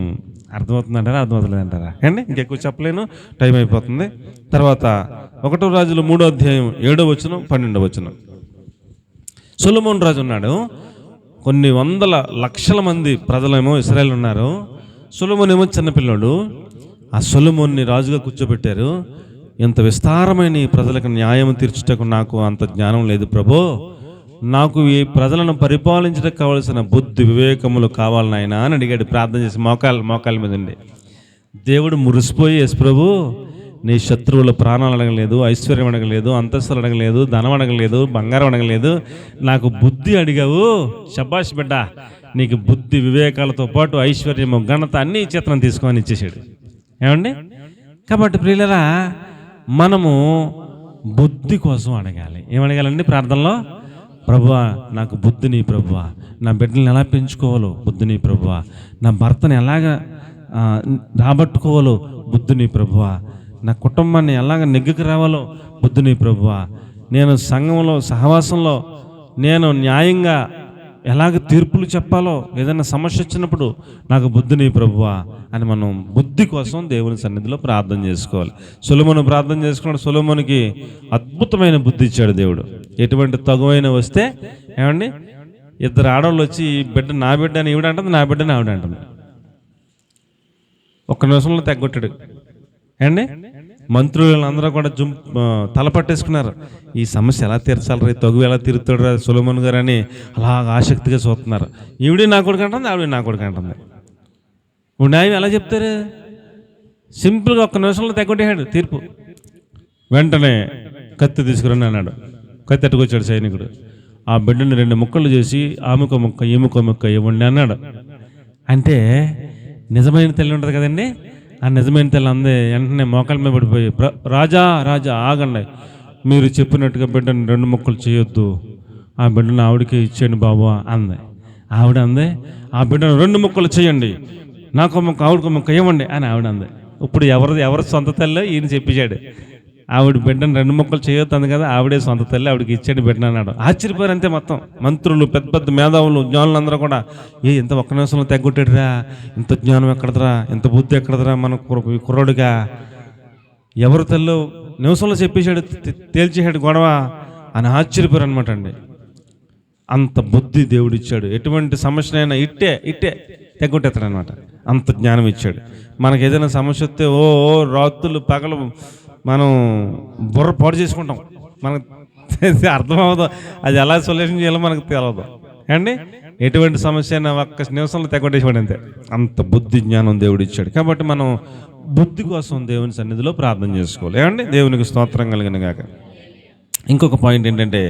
అర్థమవుతుందంటారా, అర్థమవుతుందంటారా? అండి ఇంకెక్కువ చెప్పలేను, టైం అయిపోతుంది. తర్వాత 1 రాజులు 3వ అధ్యాయం 7వ వచనం 12వ వచనం. సొలొమోను రాజు ఉన్నాడు. కొన్ని వందల లక్షల మంది ప్రజలేమో ఇశ్రాయేలు ఉన్నారు. సొలొమోను ఏమో చిన్నపిల్లాడు. ఆ సొలొమోన్ని రాజుగా కూర్చోబెట్టారు. ఇంత విస్తారమైన ఈ ప్రజలకు న్యాయం తీర్చుటకు నాకు అంత జ్ఞానం లేదు ప్రభో, నాకు ఈ ప్రజలను పరిపాలించడానికి కావలసిన బుద్ధి వివేకములు కావాలి నాయనా అని అడిగాడు ప్రార్థన చేసి మోకాళ్ళ మీద ఉండి. దేవుడు మురిసిపోయి, యేసు ప్రభు నీ శత్రువుల ప్రాణాలు అడగలేదు, ఐశ్వర్యం అడగలేదు, అంతస్తులు అడగలేదు, ధనం అడగలేదు, బంగారం అడగలేదు, నాకు బుద్ధి అడిగావు, శబాష్ బిడ్డ, నీకు బుద్ధి వివేకాలతో పాటు ఐశ్వర్యము ఘనత అన్ని చిత్రం తీసుకొని ఇచ్చేసాడు. ఏమండి? కాబట్టి ప్రియులరా, మనము బుద్ధి కోసం అడగాలి. ఏమడగాలండి ప్రార్థనలో? ప్రభువా నాకు బుద్ధిని, ప్రభువా నా బిడ్డలను ఎలా పెంచుకోవాలో బుద్ధిని, ప్రభువా నా భర్తను ఎలాగ రాబట్టుకోవాలో బుద్ధిని, ప్రభువా నా కుటుంబాన్ని ఎలాగ నెగ్గుకు రావాలో బుద్ధిని, ప్రభువా నేను సంఘంలో సహవాసంలో నేను న్యాయంగా ఎలాగ తీర్పులు చెప్పాలో, ఏదైనా సమస్య వచ్చినప్పుడు నాకు బుద్ధిని ప్రభువా అని మనం బుద్ధి కోసం దేవుని సన్నిధిలో ప్రార్థన చేసుకోవాలి. సొలొమోను ప్రార్థన చేసుకున్నాడు. సొలొమోనుకి అద్భుతమైన బుద్ధి ఇచ్చాడు దేవుడు. ఎటువంటి తగువైన వస్తే ఏమండి, ఇద్దరు ఆడవాళ్ళు వచ్చి బిడ్డ నా బిడ్డ అని ఈవిడ అంటుంది, నా బిడ్డని ఆవిడ అంటుంది. ఒక్క నిమిషంలో తెగొట్టాడు. ఏమండి, మంత్రులు అందరూ కూడా తల పట్టేసుకున్నారు. ఈ సమస్య ఎలా తీర్చాలి రా, తగు ఎలా తీరుతాడు రా సొలొమోను గారు అని అలా ఆసక్తిగా చూస్తున్నారు. ఈవిడే నా కొడుకు అంటుంది, ఆవిడ నా కొడుకు అంటుంది. ఇప్పుడు న్యాయం ఎలా చెప్తారు? సింపుల్గా ఒక్క నిమిషంలో తెగొట్టేశాడు తీర్పు. వెంటనే కత్తి తీసుకురండి అన్నాడు. కత్తి ఎట్టుకొచ్చాడు సైనికుడు. ఆ బిడ్డను 2 ముక్కలు చేసి ఆమెకో ముక్క ఈమెకో ముక్క ఇవ్వండి అన్నాడు. అంటే నిజమైన తల్లి ఉంటుంది కదండి, ఆ నిజమైన తల్లి అందే వెంటనే మోకాళ్ళ మీద పడిపోయి, రాజా రాజా ఆగండి, మీరు చెప్పినట్టుగా బిడ్డను 2 ముక్కలు చేయొద్దు, ఆ బిడ్డను ఆవిడకి ఇచ్చేయండి బాబు అంది. ఆవిడ అందే, ఆ బిడ్డను 2 ముక్కలు చేయండి, నాకు ముక్క ఆవిడకు ముక్క ఇవ్వండి అని ఆవిడ అంది. ఇప్పుడు ఎవరు సొంత తల్లి ఈయన చెప్పేశాడు. ఆవిడ బిడ్డను 2 ముక్కలు చేయొద్దు కదా, ఆవిడే సొంత తల్లి, ఆవిడకి ఇచ్చాడు బిడ్డ అన్నాడు. ఆశ్చర్యపోయారు అంతే మొత్తం మంత్రులు, పెద్ద పెద్ద మేధావులు, జ్ఞానులు అందరూ కూడా. ఇంత ఒక్క నిమిషంలో తెగొట్టాడురా, ఇంత జ్ఞానం ఎక్కడదరా, ఇంత బుద్ధి ఎక్కడదరా మన కుర్రోడుగా, ఎవరు తల్లు నిమిషంలో చెప్పేశాడు, తేల్చేశాడు గొడవ అని ఆశ్చర్యపోయారు అనమాట అండి. అంత బుద్ధి దేవుడు ఇచ్చాడు. ఎటువంటి సమస్యనైనా ఇట్టే తెగొట్టేస్తాడు అనమాట. అంత జ్ఞానం ఇచ్చాడు. మనకి ఏదైనా సమస్య వస్తే ఓ రాత్రులు పగలు మనం బుర్ర పాడు చేసుకుంటాం. మనకు అర్థం అవ్వదు, అది ఎలా సొల్యూషన్ చేయాలో మనకు తెలియదు. అండి ఎటువంటి సమస్య అయినా ఒక్క నిమిషంలో తెగొట్టేసాడు అంతే. అంత బుద్ధి జ్ఞానం దేవుడు ఇచ్చాడు. కాబట్టి మనం బుద్ధి కోసం దేవుని సన్నిధిలో ప్రార్థన చేసుకోవాలి. ఏమండి దేవునికి స్తోత్రం కలిగిన గాక. ఇంకొక పాయింట్ ఏంటంటే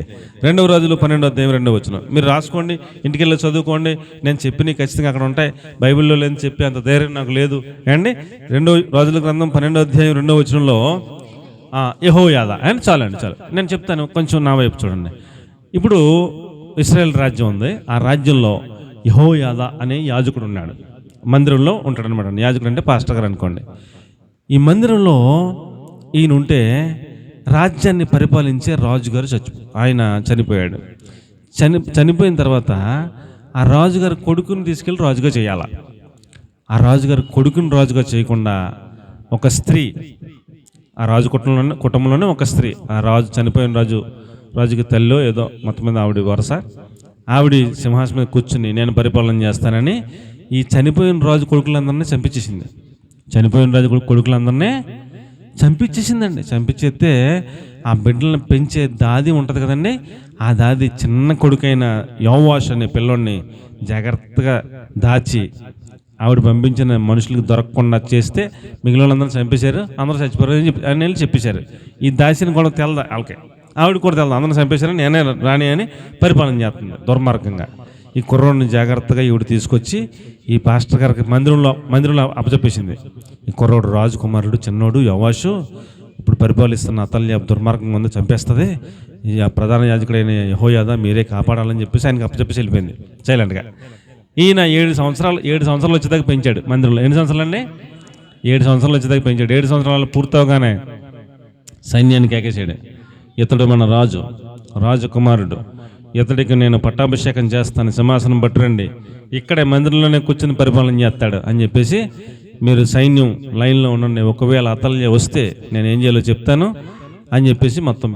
2 రాజులు 12:2 మీరు రాసుకోండి, ఇంటికి వెళ్ళి చదువుకోండి. నేను చెప్పి ఖచ్చితంగా అక్కడ ఉంటాయి, బైబిల్లో లేని చెప్పి అంత ధైర్యం నాకు లేదు. ఏమండి 2 రాజుల గ్రంథం 12:2 యెహోయాదా అని చాలు. నేను చెప్తాను, కొంచెం నా వైపు చూడండి. ఇప్పుడు ఇశ్రాయేల్ రాజ్యం ఉంది. ఆ రాజ్యంలో యెహోయాదా అనే యాజకుడు ఉన్నాడు. మందిరంలో ఉంటాడు అనమాట. యాజకుడు అంటే పాస్టర్ గారు అనుకోండి. ఈ మందిరంలో ఈయన ఉంటే రాజ్యాన్ని పరిపాలించే రాజుగారు ఆయన చనిపోయాడు. చనిపోయిన తర్వాత ఆ రాజుగారి కొడుకుని తీసుకెళ్ళి రాజుగా చేయాల. ఆ రాజుగారి కొడుకుని రాజుగా చేయకుండా ఒక స్త్రీ, ఆ రాజు కుటుంబంలోనే ఒక స్త్రీ, ఆ రాజు చనిపోయిన రాజుకి తల్లో ఏదో మొత్తం మీద ఆవిడ వరుస, ఆవిడ సింహాసనం మీద కూర్చుని నేను పరిపాలన చేస్తానని ఈ చనిపోయిన రాజు కొడుకులందరినీ చంపించేసింది. చనిపోయిన రాజు కొడుకులందరినీ చంపించేసిందండి. చంపించేస్తే ఆ బిడ్డలను పెంచే దాది ఉంటుంది కదండి, ఆ దాది చిన్న కొడుకైన యోవాషు అనే పిల్లోడిని జాగ్రత్తగా దాచి ఆవిడ పంపించిన మనుషులకు దొరకకుండా చేస్తే మిగిలిన వాళ్ళందరూ చంపేశారు, అందరూ చచ్చిపోయారు అని వెళ్ళి చెప్పేశారు. ఈ దాసిని కూడా తెలదా వాళ్ళకి, ఆవిడ కూడా తెలదు, అందరూ చంపేశారని నేనే రాణి అని పరిపాలన చేస్తుంది దుర్మార్గంగా. ఈ కుర్రోడిని జాగ్రత్తగా ఈవిడ తీసుకొచ్చి ఈ పాస్టర్ గారికి మందిరంలో అప్పచెప్పేసింది. ఈ కుర్రోడు రాజకుమారుడు చిన్నోడు యోవాషు ఇప్పుడు పరిపాలిస్తున్న అతల్య దుర్మార్గంగా ఉంది, చంపేస్తుంది, ఈ ప్రధాన యాజకుడైన యెహోయాదా మీరే కాపాడాలని చెప్పేసి ఆయనకి అప్పచెప్పేసి వెళ్ళిపోయింది సైలెంట్గా. ఈయన 7 సంవత్సరాలు వచ్చేదాకా పెంచాడు మందిరంలో. ఎన్ని సంవత్సరాలు అండి? 7 సంవత్సరాలు వచ్చేదాకా పెంచాడు. 7 సంవత్సరాలు పూర్తవగానే సైన్యానికి ఎక్కేసాడు. ఇతడు మన రాజకుమారుడు, ఇతడికి నేను పట్టాభిషేకం చేస్తాను, సింహాసనం పట్టురండి, ఇక్కడే మందిరంలోనే కూర్చొని పరిపాలన చేస్తాడు అని చెప్పేసి మీరు సైన్యం లైన్లో ఉండండి, ఒకవేళ అతల్య వస్తే నేను ఏం చేయాలో చెప్తాను అని చెప్పేసి మొత్తం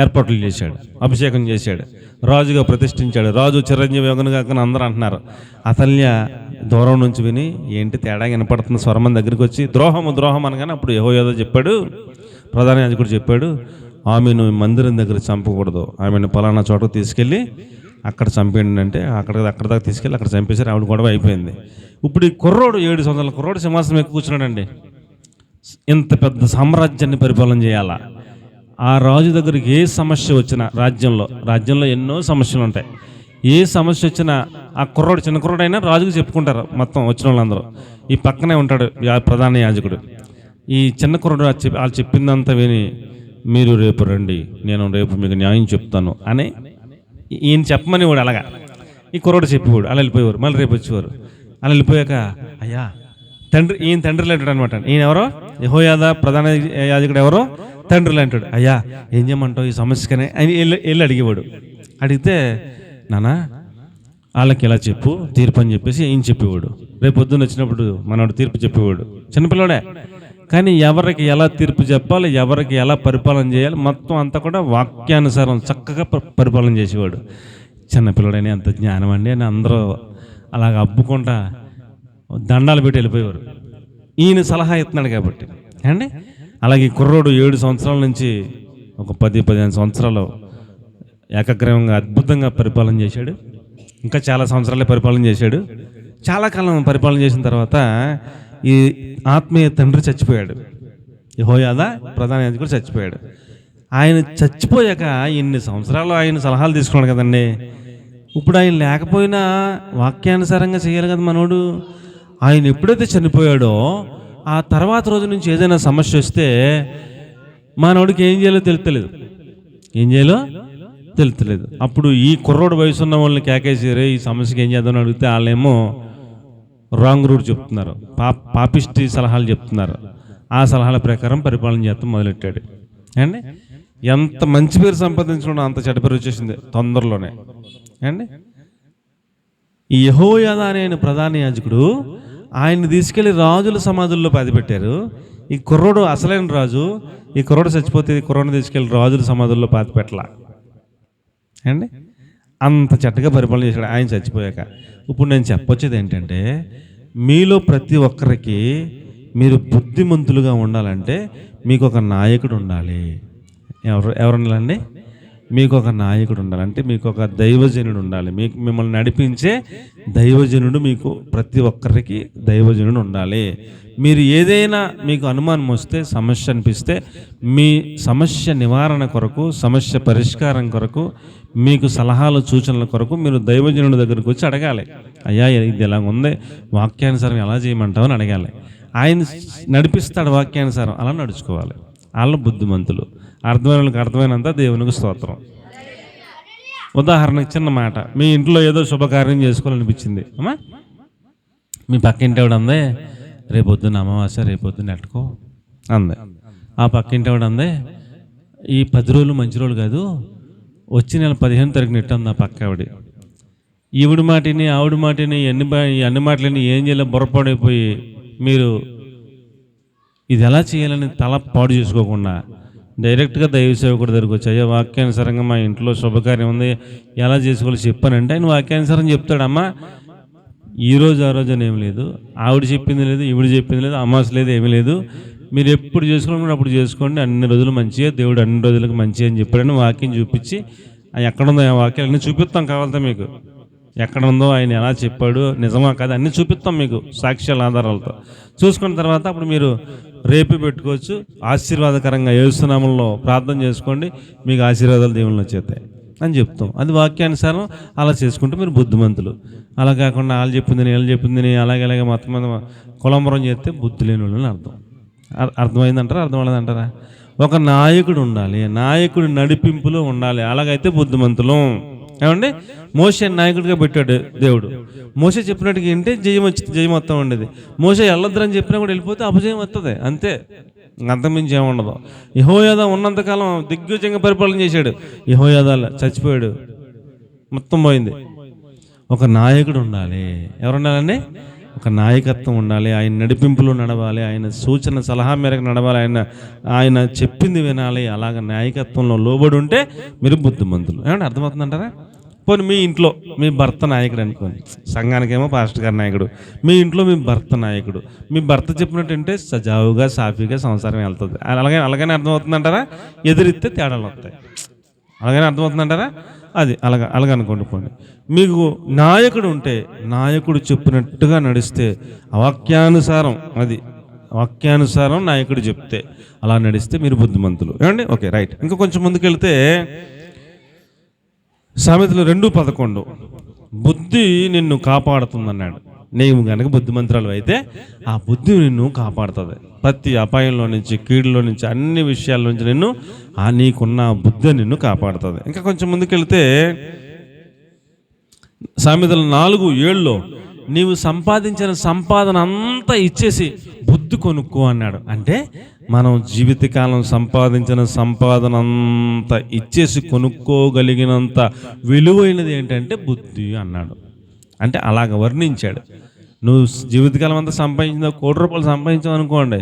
ఏర్పాట్లు చేశాడు, అభిషేకం చేశాడు, రాజుగా ప్రతిష్ఠించాడు. రాజు చిరంజీవి యోగను కాక అందరూ అంటున్నారు. అతల్య దూరం నుంచి విని ఏంటి తేడా వినపడుతున్న స్వరమని దగ్గరికి వచ్చి ద్రోహం అనగానే అప్పుడు యెహోయాదా చెప్పాడు, ప్రధాన యాజకుడు చెప్పాడు, ఆమెను మందిరం దగ్గర చంపకూడదు, ఆమెను పలానా చోటకు తీసుకెళ్ళి అక్కడ చంపేయండి అంటే అక్కడ దాకా తీసుకెళ్ళి అక్కడ చంపేశారు. ఆవిడ గొడవ అయిపోయింది. ఇప్పుడు ఈ కుర్రోడు 7 సంవత్సరాల కుర్రోడు సింహాసనం ఎక్కువ కూర్చున్నాడండి. ఇంత పెద్ద సామ్రాజ్యాన్ని పరిపాలన చేయాలా. ఆ రాజు దగ్గరికి ఏ సమస్య వచ్చినా రాజ్యంలో ఎన్నో సమస్యలు ఉంటాయి. ఏ సమస్య వచ్చినా ఆ కుర్రోడు చిన్న కుర్రోడైనా రాజుకు చెప్పుకుంటారు మొత్తం వచ్చిన వాళ్ళందరూ. ఈ పక్కనే ఉంటాడు ప్రధాన యాజకుడు. ఈ చిన్న కుర్రోడు వాళ్ళు చెప్పిందంతా విని మీరు రేపు రండి, నేను రేపు మీకు న్యాయం చెప్తాను అని ఈయన చెప్పమని వాడు అలాగా ఈ కుర్రోడు చెప్పేవాడు. అలా వెళ్ళిపోయేవారు, మళ్ళీ రేపు వచ్చేవారు. అలా వెళ్ళిపోయాక అయ్యా ఈయన తండ్రి లాంటాడు అనమాట. ఈయన ఎవరో యెహోయాదా ప్రధాన యాజకుడు ఎవరో తండ్రి లాంటాడు. అయ్యా ఏం చేయమంటావు ఈ సమస్యకనే అని వెళ్ళి అడిగేవాడు. అడిగితే నానా వాళ్ళకి ఇలా చెప్పు తీర్పు అని చెప్పేసి ఈయన చెప్పేవాడు. రేపు పొద్దున్న వచ్చినప్పుడు మనవాడు తీర్పు చెప్పేవాడు. చిన్నపిల్లడే కానీ ఎవరికి ఎలా తీర్పు చెప్పాలి, ఎవరికి ఎలా పరిపాలన చేయాలి మొత్తం అంతా కూడా వాక్యానుసారం చక్కగా పరిపాలన చేసేవాడు. చిన్నపిల్లడని అంత జ్ఞానం అండి అని అందరూ అలాగ అబ్బుకుంటా దండాలు పెట్టి వెళ్ళిపోయేవారు. ఈయన సలహా ఇస్తున్నాడు కాబట్టి అండి. అలాగే కుర్రోడు 7 సంవత్సరాల నుంచి ఒక 10-15 సంవత్సరాలు ఏకగ్రీవంగా అద్భుతంగా పరిపాలన చేశాడు. ఇంకా చాలా సంవత్సరాలే పరిపాలన చేశాడు. చాలా కాలం పరిపాలన చేసిన తర్వాత ఈ ఆత్మీయ తండ్రి చచ్చిపోయాడు. యెహోయాదా ప్రధాన యాజకుడు చచ్చిపోయాడు. ఆయన చచ్చిపోయాక ఇన్ని సంవత్సరాలు ఆయన సలహాలు తీసుకున్నాడు కదండి. ఇప్పుడు ఆయన లేకపోయినా వాక్యానుసారంగా చేయాలి కదా మనోడు. ఆయన ఎప్పుడైతే చనిపోయాడో ఆ తర్వాత రోజు నుంచి ఏదైనా సమస్య వస్తే మనోడికి ఏం చేయాలో తెలుస్తలేదు. అప్పుడు ఈ కుర్రోడు వయసు ఉన్న వాళ్ళని కేకేసారు, ఈ సమస్యకి ఏం చేద్దామని అడిగితే వాళ్ళేమో రాంగ్ రూట్ చెప్తున్నారు, పాపిష్టి సలహాలు చెప్తున్నారు. ఆ సలహాల ప్రకారం పరిపాలన చేస్తాం మొదలెట్టాడు అండి. ఎంత మంచి పేరు సంపాదించడం అంత చెడ్డ పేరు వచ్చేసింది తొందరలోనే అండి. ఈ యెహోయాదా అనే ప్రధాన యాజకుడు ఆయన్ని తీసుకెళ్లి రాజుల సమాధుల్లో పాతిపెట్టారు. ఈ కుర్రోడు అసలైన రాజు, ఈ కుర్రోడు చచ్చిపోతే ఈ కుర్రోడిని తీసుకెళ్లి రాజుల సమాధుల్లో పాతిపెట్టలా అండి. అంత చెడ్డగా పరిపాలన చేశాడు ఆయన చచ్చిపోయాక. ఇప్పుడు నేను చెప్పొచ్చేది ఏంటంటే మీలో ప్రతి ఒక్కరికి మీరు బుద్ధిమంతులుగా ఉండాలంటే మీకు ఒక నాయకుడు ఉండాలి. ఎవరు ఉండాలండి? మీకు ఒక నాయకుడు ఉండాలి, అంటే మీకు ఒక దైవజనుడు ఉండాలి. మీకు మిమ్మల్ని నడిపించే దైవజనుడు, మీకు ప్రతి ఒక్కరికి దైవజనుడు ఉండాలి. మీరు ఏదైనా మీకు అనుమానం వస్తే, సమస్య అనిపిస్తే, మీ సమస్య నివారణ కొరకు, సమస్య పరిష్కారం కొరకు, మీకు సలహాలు సూచనల కొరకు మీరు దైవజనుడి దగ్గరికి వచ్చి అడగాలి. అయ్యా ఇది ఎలా ఉంది, వాక్యానుసారం ఎలా చేయమంటావు అని అడగాలి. ఆయన నడిపిస్తాడు వాక్యానుసారం, అలా నడుచుకోవాలి. వాళ్ళు బుద్ధిమంతులు. అర్థమైన వాళ్ళకి అర్థమైనంత దేవునికి స్తోత్రం. ఉదాహరణకు చిన్న మాట, మీ ఇంట్లో ఏదో శుభకార్యం చేసుకోవాలనిపించింది అమ్మా, మీ పక్కింటి అందే రేపొద్దున అమావాస్య, రేపొద్దున నెట్టుకో అందే. ఆ పక్కింటి అందే ఈ 10 రోజులు మంచి రోజులు కాదు, వచ్చి నెల 15 తారీఖు నెట్టు ఆ పక్క ఆవిడ. ఈవిడి మాటిని ఆవిడ మాటిని అన్ని మాటలని ఏం చేయాలో బుర్రపాడైపోయి మీరు ఇది ఎలా చేయాలని తల పాడు చేసుకోకుండా డైరెక్ట్గా దైవ సేవకుడి దగ్గరికి వచ్చి, అయ్యా వాక్యానుసారంగా మా ఇంట్లో శుభకార్యం ఉంది, ఎలా చేసుకోవాలో చెప్పానంటే ఆయన వాక్యానుసారం చెప్తాడమ్మా. ఈరోజు ఆ రోజు అని ఏమి లేదు, ఆవిడ చెప్పింది లేదు, ఈవిడ చెప్పింది లేదు, అమావాస్య లేదు, ఏమీ లేదు. మీరు ఎప్పుడు చేసుకోండి అప్పుడు చేసుకోండి, అన్ని రోజులు మంచిగా, దేవుడు అన్ని రోజులకు మంచి అని చెప్పాడని వాక్యం చూపించి, ఎక్కడుందో ఆ వాక్యాలు అన్నీ చూపిస్తాం. కావాలంటే మీకు ఎక్కడ ఉందో, ఆయన ఎలా చెప్పాడు, నిజమా కాదు అన్నీ చూపిస్తాం మీకు సాక్ష్యాల ఆధారాలతో. చూసుకున్న తర్వాత అప్పుడు మీరు రేపు పెట్టుకోవచ్చు. ఆశీర్వాదకరంగా యేసు నామములో ప్రార్థన చేసుకోండి, మీకు ఆశీర్వాదాలు దేవుళ్ళు వచ్చేస్తాయి అని చెప్తాం. అది వాక్యానుసారం అలా చేసుకుంటే మీరు బుద్ధిమంతులు. అలా కాకుండా వాళ్ళు చెప్పిందని వీళ్ళు చెప్పిందని అలాగే మొత్తం మీద కులంబరం చేస్తే బుద్ధి లేని వాళ్ళని అర్థం. అర్థమైందంటారా, అర్థమయ్యేదంటారా? ఒక నాయకుడు ఉండాలి, నాయకుడు నడిపింపులో ఉండాలి, అలాగైతే బుద్ధిమంతులు. ఏమండి, మోషే నాయకుడిగా పెట్టాడు దేవుడు. మోషే చెప్పినట్టుగా ఏంటి జయం మొత్తం ఉండేది. మోషే వెళ్ళొద్దని చెప్పినా కూడా వెళ్ళిపోతే అపజయం వస్తుంది, అంతే, అంతమించి ఏముండదు. యెహోయాదా ఉన్నంతకాలం దిగ్విజయంగా పరిపాలన చేశాడు. యెహోయాదా చచ్చిపోయాడు, మొత్తం పోయింది. ఒక నాయకుడు ఉండాలి. ఎవరు ఉండాలండి? ఒక నాయకత్వం ఉండాలి. ఆయన నడిపింపులో నడవాలి, ఆయన సూచన సలహా మేరకు నడవాలి, ఆయన చెప్పింది వినాలి. అలాగ నాయకత్వంలో లోబడి ఉంటే మీరు బుద్ధిమంతులు. ఏమంటే అర్థమవుతుందంటారా? పోనీ మీ ఇంట్లో మీ భర్త నాయకుడు అనుకోండి, సంఘానికేమో పాస్టర్ గారి నాయకుడు, మీ ఇంట్లో మీ భర్త నాయకుడు. మీ భర్త చెప్పినట్టుంటే సజావుగా సాఫీగా సంసారం వెళ్తుంది. అలాగనే అర్థమవుతుందంటారా? ఎదురిస్తే తేడాలు వస్తాయి. అలాగనే అర్థమవుతుందంటారా? అది అలాగ అనుకోండి. పోండి, మీకు నాయకుడు ఉంటే నాయకుడు చెప్పినట్టుగా నడిస్తే వాక్యానుసారం, అది వాక్యానుసారం నాయకుడు చెప్తే అలా నడిస్తే మీరు బుద్ధిమంతులు. ఏమండి? Okay, right. ఇంకా కొంచెం ముందుకెళ్తే సామెతలు 2:11 బుద్ధి నిన్ను కాపాడుతుందన్నాడు. నీవు కనుక బుద్ధిమంతురాలు అయితే ఆ బుద్ధి నిన్ను కాపాడుతుంది. ప్రతి అపాయంలో నుంచి, కీడులో నుంచి, అన్ని విషయాల నుంచి నిన్ను నీకున్న బుద్ధి నిన్ను కాపాడుతుంది. ఇంకా కొంచెం ముందుకెళ్తే సామెతలు 4:7 నీవు సంపాదించిన సంపాదన అంతా ఇచ్చేసి బుద్ధి కొనుక్కో అన్నాడు. అంటే మనం జీవితకాలం సంపాదించిన సంపాదన అంతా ఇచ్చేసి కొనుక్కోగలిగినంత విలువైనది ఏంటంటే బుద్ధి అన్నాడు. అంటే అలాగ వర్ణించాడు. నువ్వు జీవితకాలం అంతా సంపాదించిన 1 కోటి రూపాయలు సంపాదించావు అనుకోండి,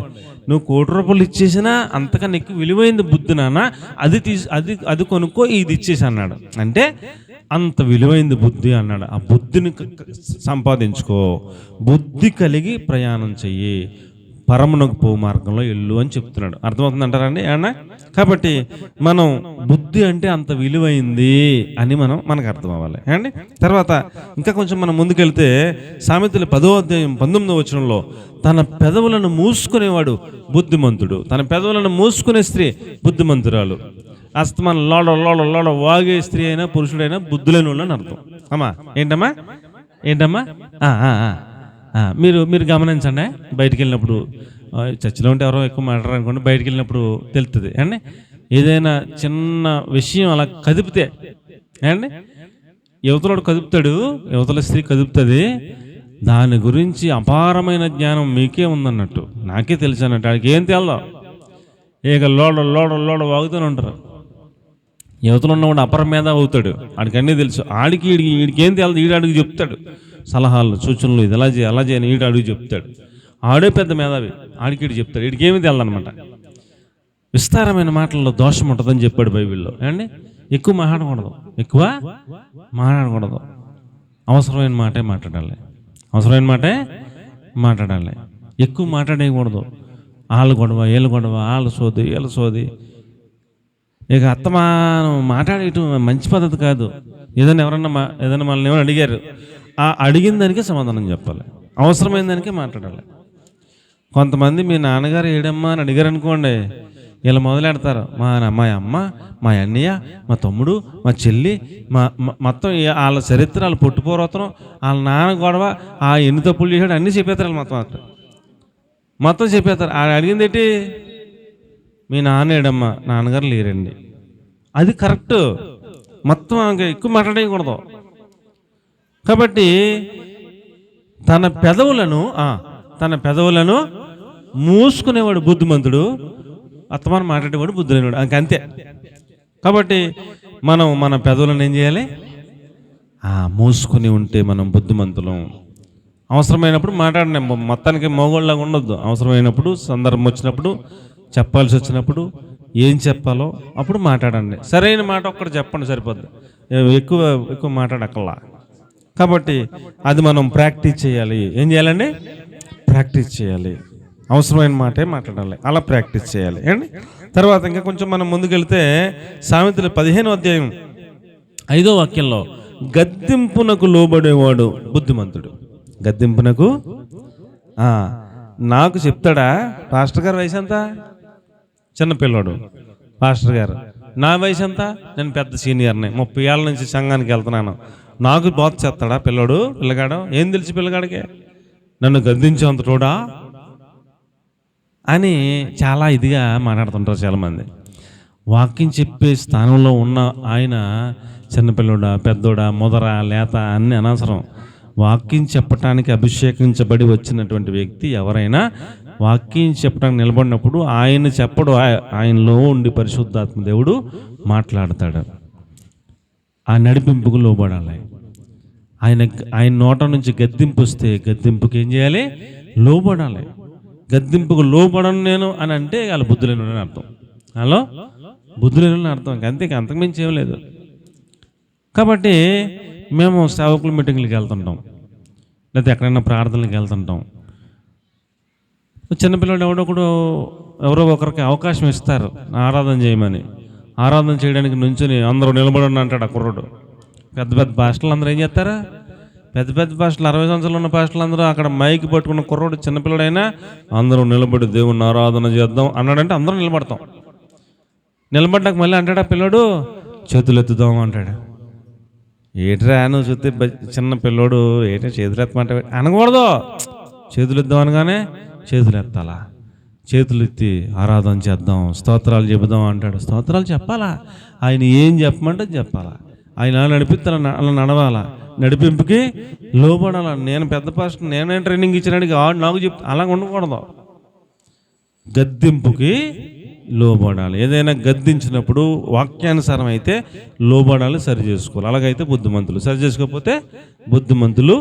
నువ్వు 1 కోటి రూపాయలు ఇచ్చేసినా అంతకన్నా ఎక్కువ విలువైంది బుద్ధి నాన్న, అది కొనుక్కో, ఇది ఇచ్చేసి అన్నాడు. అంటే అంత విలువైంది బుద్ధి అన్నాడు. ఆ బుద్ధిని సంపాదించుకో, బుద్ధి కలిగి ప్రయాణం చెయ్యి, పరమునకు పో మార్గంలో ఎల్లు అని చెప్తున్నాడు. అర్థమవుతుంది అంటారండి ఏమన్నా? కాబట్టి మనం బుద్ధి అంటే అంత విలువైంది అని మనకు అర్థం అవ్వాలి అండి. తర్వాత ఇంకా కొంచెం మనం ముందుకెళ్తే సామెతలు 10:19 తన పెదవులను మూసుకునేవాడు బుద్ధిమంతుడు, తన పెదవులను మూసుకునే స్త్రీ బుద్ధిమంతురాలు. అస్తమానం లోడ వాగే స్త్రీ అయినా పురుషుడైనా బుద్ధులేని వాళ్ళు అని అర్థం. అమ్మా ఏంటమ్మా మీరు గమనించండి. బయటికి వెళ్ళినప్పుడు, చర్చిలో ఉంటే ఎవరో ఎక్కువ మాట్లాడారు అనుకోండి, బయటికి వెళ్ళినప్పుడు తెలుస్తుంది అండి. ఏదైనా చిన్న విషయం అలా కదిపితే అండి, యువతలోడు కదుపుతాడు, యువతల స్త్రీ కదుపుతుంది, దాని గురించి అపారమైన జ్ఞానం మీకే ఉందన్నట్టు, నాకే తెలుసు అన్నట్టు. ఆడికి ఏం తెలదు, ఇక లోడ వాగుతూనే ఉంటారు. యువతలో ఉన్నవాడు అపర మీద అవుతాడు, ఆడికి అన్నీ తెలుసు. వీడికి ఏం తెలదు, అడుగు చెప్తాడు సలహాలు సూచనలు, ఇది ఎలా చేయాలి అలా చేయని అడుగు చెప్తాడు. ఆడే పెద్ద మేధావి, ఆడికి చెప్తాడు, వీడికి ఏమీ తెలదనమాట. విస్తారమైన మాటల్లో దోషం ఉంటుందని చెప్పాడు బైబిల్లో అండి. ఎక్కువ మాట్లాడకూడదు, అవసరమైన మాటే మాట్లాడాలి, ఎక్కువ మాట్లాడేయకూడదు. వాళ్ళ గొడవ వీళ్ళ సోది ఇక అత్తమానం మాట్లాడేయటం మంచి పద్ధతి కాదు. ఏదైనా ఏదైనా మనల్ని ఏమైనా అడిగారు, ఆ అడిగిన దానికే సమాధానం చెప్పాలి, అవసరమైన దానికే మాట్లాడాలి. కొంతమంది మీ నాన్నగారు ఏడమ్మా అని అడిగారు అనుకోండి, ఇలా మొదలెడతారు. మా అమ్మ, మా అన్నయ్య, మా తమ్ముడు, మా చెల్లి, మొత్తం వాళ్ళ చరిత్ర, వాళ్ళ పుట్టుపూర్వతనం, వాళ్ళ నాన్న గొడవ, ఆ ఎన్ని తప్పులు చేశాడు అన్నీ చెప్పేస్తారు. మొత్తం చెప్పేస్తారు. అడిగింది ఏంటి? మీ నాన్న ఏడమ్మా, నాన్నగారు లేరండి. అది కరెక్ట్. మొత్తం ఎక్కువ మాట్లాడకూడదు. కాబట్టి తన పెదవులను మూసుకునేవాడు బుద్ధిమంతుడు, అత్తమానం మాట్లాడేవాడు బుద్ధి లేనివాడు. అంతే. కాబట్టి మనం మన పెదవులను ఏం చేయాలి? మూసుకుని ఉంటే మనం బుద్ధిమంతులం. అవసరమైనప్పుడు మాట్లాడిన, మొత్తానికి మోగోళ్ళలాగా ఉండొద్దు. అవసరమైనప్పుడు, సందర్భం వచ్చినప్పుడు, చెప్పాల్సి వచ్చినప్పుడు ఏం చెప్పాలో అప్పుడు మాట్లాడండి. సరైన మాట ఒక్కటి చెప్పండి, సరిపోద్ది. ఎక్కువ మాట్లాడక్కర్లా. కాబట్టి అది మనం ప్రాక్టీస్ చేయాలి. ఏం చేయాలండి? ప్రాక్టీస్ చేయాలి. అవసరమైన మాటే మాట్లాడాలి. అలా ప్రాక్టీస్ చేయాలి అండి. తర్వాత ఇంకా కొంచెం మనం ముందుకెళ్తే సామెతలు 15వ అధ్యాయం 5వ వాక్యంలో, గద్దింపునకు లోబడేవాడు బుద్ధిమంతుడు. గద్దింపునకు నాకు చెప్తాడా పాస్టర్ గారు వయసు ఎంత? చిన్నపిల్లాడు పాస్టర్ గారు. నా వయసు ఎంత? నేను పెద్ద సీనియర్ని, 30 ఏళ్ళ నుంచి సంఘానికి వెళ్తున్నాను. నాకు బోధ చేస్తాడా పిల్లగాడు? ఏం తెలిసి పిల్లగాడికే నన్ను గద్దించేంత తోడా అని చాలా ఇదిగా మాట్లాడుతుంటారు చాలామంది. వాక్యం చెప్పే స్థానంలో ఉన్న ఆయన చిన్నపిల్లడా, పెద్దోడా, మొదరా, లేత అన్నీ అనవసరం. వాక్యం చెప్పటానికి అభిషేకించబడి వచ్చినటువంటి వ్యక్తి ఎవరైనా వాక్యం చెప్పడానికి నిలబడినప్పుడు ఆయన చెప్పడు, ఆయనలో ఉండి పరిశుద్ధాత్మ దేవుడు మాట్లాడతాడు. ఆ నడిపింపుకు లోబడాలి. ఆయన నోట నుంచి గద్దింపు వస్తే గద్దింపుకి ఏం చేయాలి? లోబడాలి. గద్దింపుకు లోబడను నేను అని అంటే వాళ్ళ బుద్ధి లేని అర్థం. హలో, బుద్ధి లేని అర్థం. అంతకుమించి ఏం లేదు. కాబట్టి మేము సేవకుల మీటింగ్లకి వెళ్తుంటాం, లేకపోతే ఎక్కడైనా ప్రార్థనలకు వెళ్తుంటాం. చిన్నపిల్లలు ఎవరో ఒకరికి అవకాశం ఇస్తారు ఆరాధన చేయమని. ఆరాధన చేయడానికి నుంచుని అందరూ నిలబడండి అంటాడు ఆ కుర్రుడు. పెద్ద పెద్ద పాస్టర్లు అందరూ ఏం చేస్తారా? పెద్ద పాస్టర్లు, 60 సంవత్సరాలు ఉన్న పాస్టర్లు అందరూ అక్కడ మైక్ పట్టుకున్న కుర్రోడు చిన్నపిల్లడైనా అందరూ నిలబడి దేవుణ్ణి ఆరాధన చేద్దాం అన్నాడంటే అందరూ నిలబడతాం. నిలబడ్డాక మళ్ళీ అంటాడా పిల్లడు, చేతులు ఎత్తుదాం అంటాడు. ఏట్రా నువ్వు చూస్తే చిన్న పిల్లోడు ఏంటో చేతులు ఎత్తమంటే అనకూడదు. చేతులు ఎద్దాం అనగానే చేతులు ఎత్తాలా, చేతులు ఎత్తి ఆరాధన చేద్దాం, స్తోత్రాలు చెబుదాం అంటాడు. స్తోత్రాలు చెప్పాలా, ఆయన ఏం చెప్పమంటే చెప్పాలా, ఆయన అలా నడిపిస్తా, అలా నడవాలా, నడిపింపుకి లోబడాలా. నేను పెద్ద పాస్టర్, నేనేం ట్రైనింగ్ ఇచ్చినాడికి నాకు చెప్తా, అలా ఉండకూడదు. గద్దింపుకి లోబడాలి. ఏదైనా గద్దించినప్పుడు వాక్యానుసారం అయితే లోబడాలి, సరి చేసుకోవాలి. అలాగైతే బుద్ధిమంతులు. సరి చేసుకోకపోతే బుద్ధిమంతులు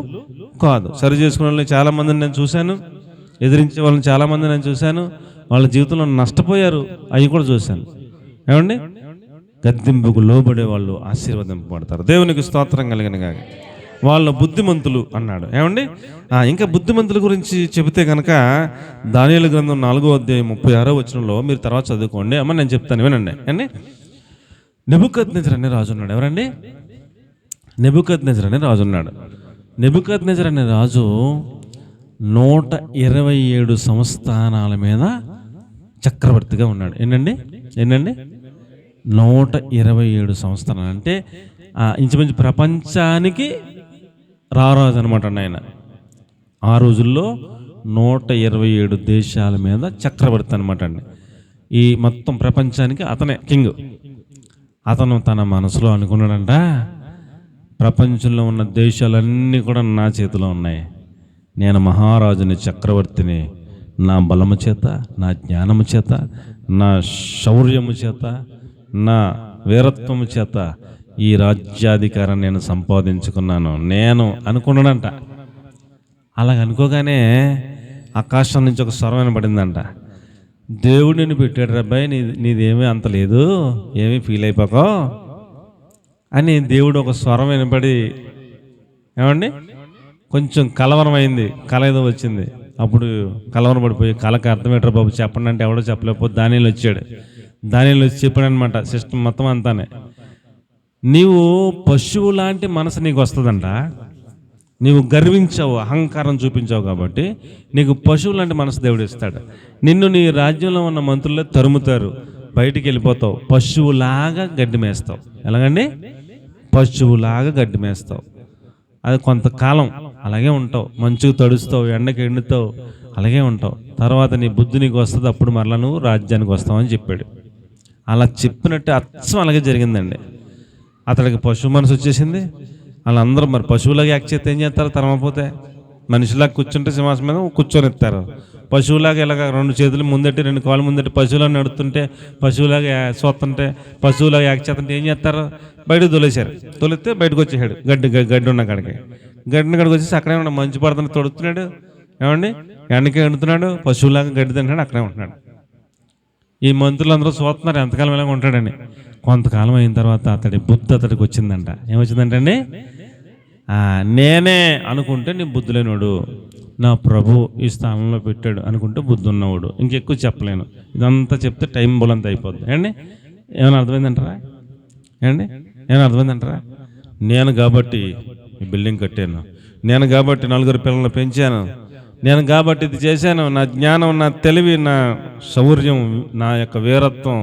కాదు. సరి చేసుకునే వాళ్ళని చాలామందిని నేను చూశాను, ఎదిరించే వాళ్ళని చాలామంది నేను చూశాను. వాళ్ళ జీవితంలో నష్టపోయారు, అవి కూడా చూశాను. ఏమండి? గద్దింపుకు లోబడే వాళ్ళు ఆశీర్వదింపబడతారు. దేవునికి స్తోత్రం కలిగినగా వాళ్ళు బుద్ధిమంతులు అన్నాడు. ఏమండి? ఇంకా బుద్ధిమంతుల గురించి చెబితే కనుక దానియేలు గ్రంథం 4వ అధ్యాయం 36వ వచనంలో మీరు తర్వాత చదువుకోండి. అమ్మ నేను చెప్తాను, వినండి. అండి, నెబుకద్నెజర్ అనే రాజు ఉన్నాడు. ఎవరండి? నెబుకద్నెజర్ అనే రాజు ఉన్నాడు. నెబుకద్నెజర్ అనే రాజు 127 సంస్థానాల మీద చక్రవర్తిగా ఉన్నాడు. ఏంటండి 127 సంస్థానాలు అంటే ఇంచుమించు ప్రపంచానికి రారాజు అనమాట అండి ఆయన. ఆ రోజుల్లో 127 దేశాల మీద చక్రవర్తి అనమాట అండి. ఈ మొత్తం ప్రపంచానికి అతనే కింగ్. అతను తన మనసులో అనుకున్నాడంట, ప్రపంచంలో ఉన్న దేశాలన్నీ కూడా నా చేతిలో ఉన్నాయి, నేను మహారాజుని, చక్రవర్తిని. నా బలము చేత, నా జ్ఞానము చేత, నా శౌర్యము చేత, నా వీరత్వము చేత ఈ రాజ్యాధికారాన్ని నేను సంపాదించుకున్నాను నేను అనుకున్నాడంట. అలాగ అనుకోగానే ఆకాశం నుంచి ఒక స్వరం వినపడిందంట. దేవుడిని పెట్టాడు రబ్బాయి, నీదేమీ అంత లేదు, ఏమీ ఫీల్ అయిపోకో అని దేవుడు ఒక స్వరం వినపడి, ఏమండి, కొంచెం కలవరమైంది. కల ఏదో వచ్చింది. అప్పుడు కలవరం పడిపోయి, కళకు అర్థమేట్రా బాబు చెప్పండి అంటే ఎవడో చెప్పలేకపోతే దానిలో వచ్చాడు. దానిలో వచ్చి చెప్పాడనమాట సిస్టమ్ మొత్తం అంతానే. నీవు పశువు లాంటి మనసు నీకు వస్తుందంట. నీవు గర్వించావు, అహంకారం చూపించావు కాబట్టి నీకు పశువు లాంటి మనసు దేవుడు ఇస్తాడు. నిన్ను నీ రాజ్యంలో ఉన్న మంత్రులే తరుముతారు, బయటికి వెళ్ళిపోతావు, పశువులాగా గడ్డి మేస్తావు. ఎలాగండి? పశువులాగా గడ్డి మేస్తావు. అది కొంతకాలం అలాగే ఉంటావు, మంచుకు తడుస్తావు, ఎండకి ఎండుతావు, అలాగే ఉంటావు. తర్వాత నీ బుద్ధి నీకు వస్తుంది, అప్పుడు మరలా నువ్వు రాజ్యానికి వస్తావు అని చెప్పాడు. అలా చెప్పినట్టు అచ్చం అలాగే జరిగిందండి. అతడికి పశువు మనసు వచ్చేసింది. వాళ్ళందరూ మరి పశువులాగా యాక్ట్ చేస్తే ఏం చేస్తారు? తరమపోతే మనిషిలాగా కూర్చుంటే సింహాసం మీద కూర్చొని ఎత్తారు. పశువులాగా ఇలాగ 2 చేతులు ముందెట్టి 2 కాళ్ళు ముందెట్టి పశువులాగా నడుస్తుంటే, పశువులాగా చూస్తుంటే, పశువులాగా యాక్ట్ చేస్తుంటే ఏం చేస్తారు? బయటకు తొలేశారు. తొలిస్తే బయటకు వచ్చేసాడు. గడ్డి ఉన్న కాడికి, గడ్డిని కాడికి వచ్చేసి అక్కడే ఉన్న మంచు పడుతున్న తొడుతున్నాడు. ఏమండి? ఎండకే ఎండుతున్నాడు, పశువులాగా గడ్డి తింటున్నాడు, అక్కడే ఉంటున్నాడు. ఈ మంత్రులు అందరూ చూస్తున్నారు ఎంతకాలం ఇలాగ ఉంటాడని. కొంతకాలం అయిన తర్వాత అతడి బుద్ధి అతడికి వచ్చిందంట. ఏమొచ్చిందంటండి? నేనే అనుకుంటే నీ బుద్ధి లేనివాడు, నా ప్రభు ఈ స్థానంలో పెట్టాడు అనుకుంటే బుద్ధి ఉన్నవాడు. ఇంకెక్కువ చెప్పలేను, ఇదంతా చెప్తే టైం బోలంత అయిపోద్ది. ఏమండి? ఏమైనా అర్థమైందంటారా? ఏమండి? ఏమైనా అర్థమైందంటారా? నేను కాబట్టి ఈ బిల్డింగ్ కట్టాను, నేను కాబట్టి 4 పిల్లలను పెంచాను, నేను కాబట్టి ఇది చేశాను, నా జ్ఞానం, నా తెలివి, నా శౌర్యం, నా యొక్క వీరత్వం,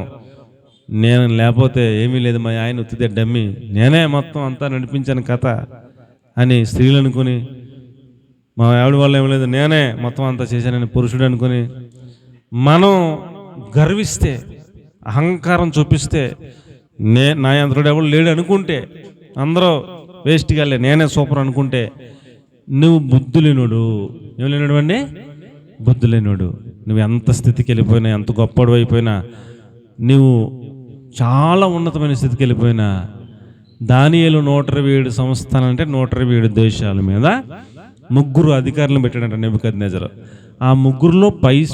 నేను లేకపోతే ఏమీ లేదు, మా ఆయన ఉత్తిదే డమ్మి, నేనే మొత్తం అంతా నడిపించాను కథ అని స్త్రీలు అనుకుని, మా ఆవిడ వల్ల ఏం లేదు, నేనే మొత్తం అంతా చేశానని పురుషుడు అనుకుని, మనం గర్విస్తే, అహంకారం చూపిస్తే, నా యంత్రుడు ఎవరు లేడు అనుకుంటే, అందరూ వేస్ట్గా లే, నేనే సూపర్ అనుకుంటే, నువ్వు బుద్ధి లేనుడు. ఏం లేనుడు అండి? బుద్ధి లేనుడు. నువ్వు ఎంత స్థితికి వెళ్ళిపోయినా, ఎంత గొప్పడు అయిపోయినా, నువ్వు చాలా ఉన్నతమైన స్థితికి వెళ్ళిపోయినా, దానియేలు 127 సంస్థానాలు అంటే 127 దేశాల మీద 3 అధికారులను పెట్టాడంట నెబుకద్నెజరు. ఆ 3లో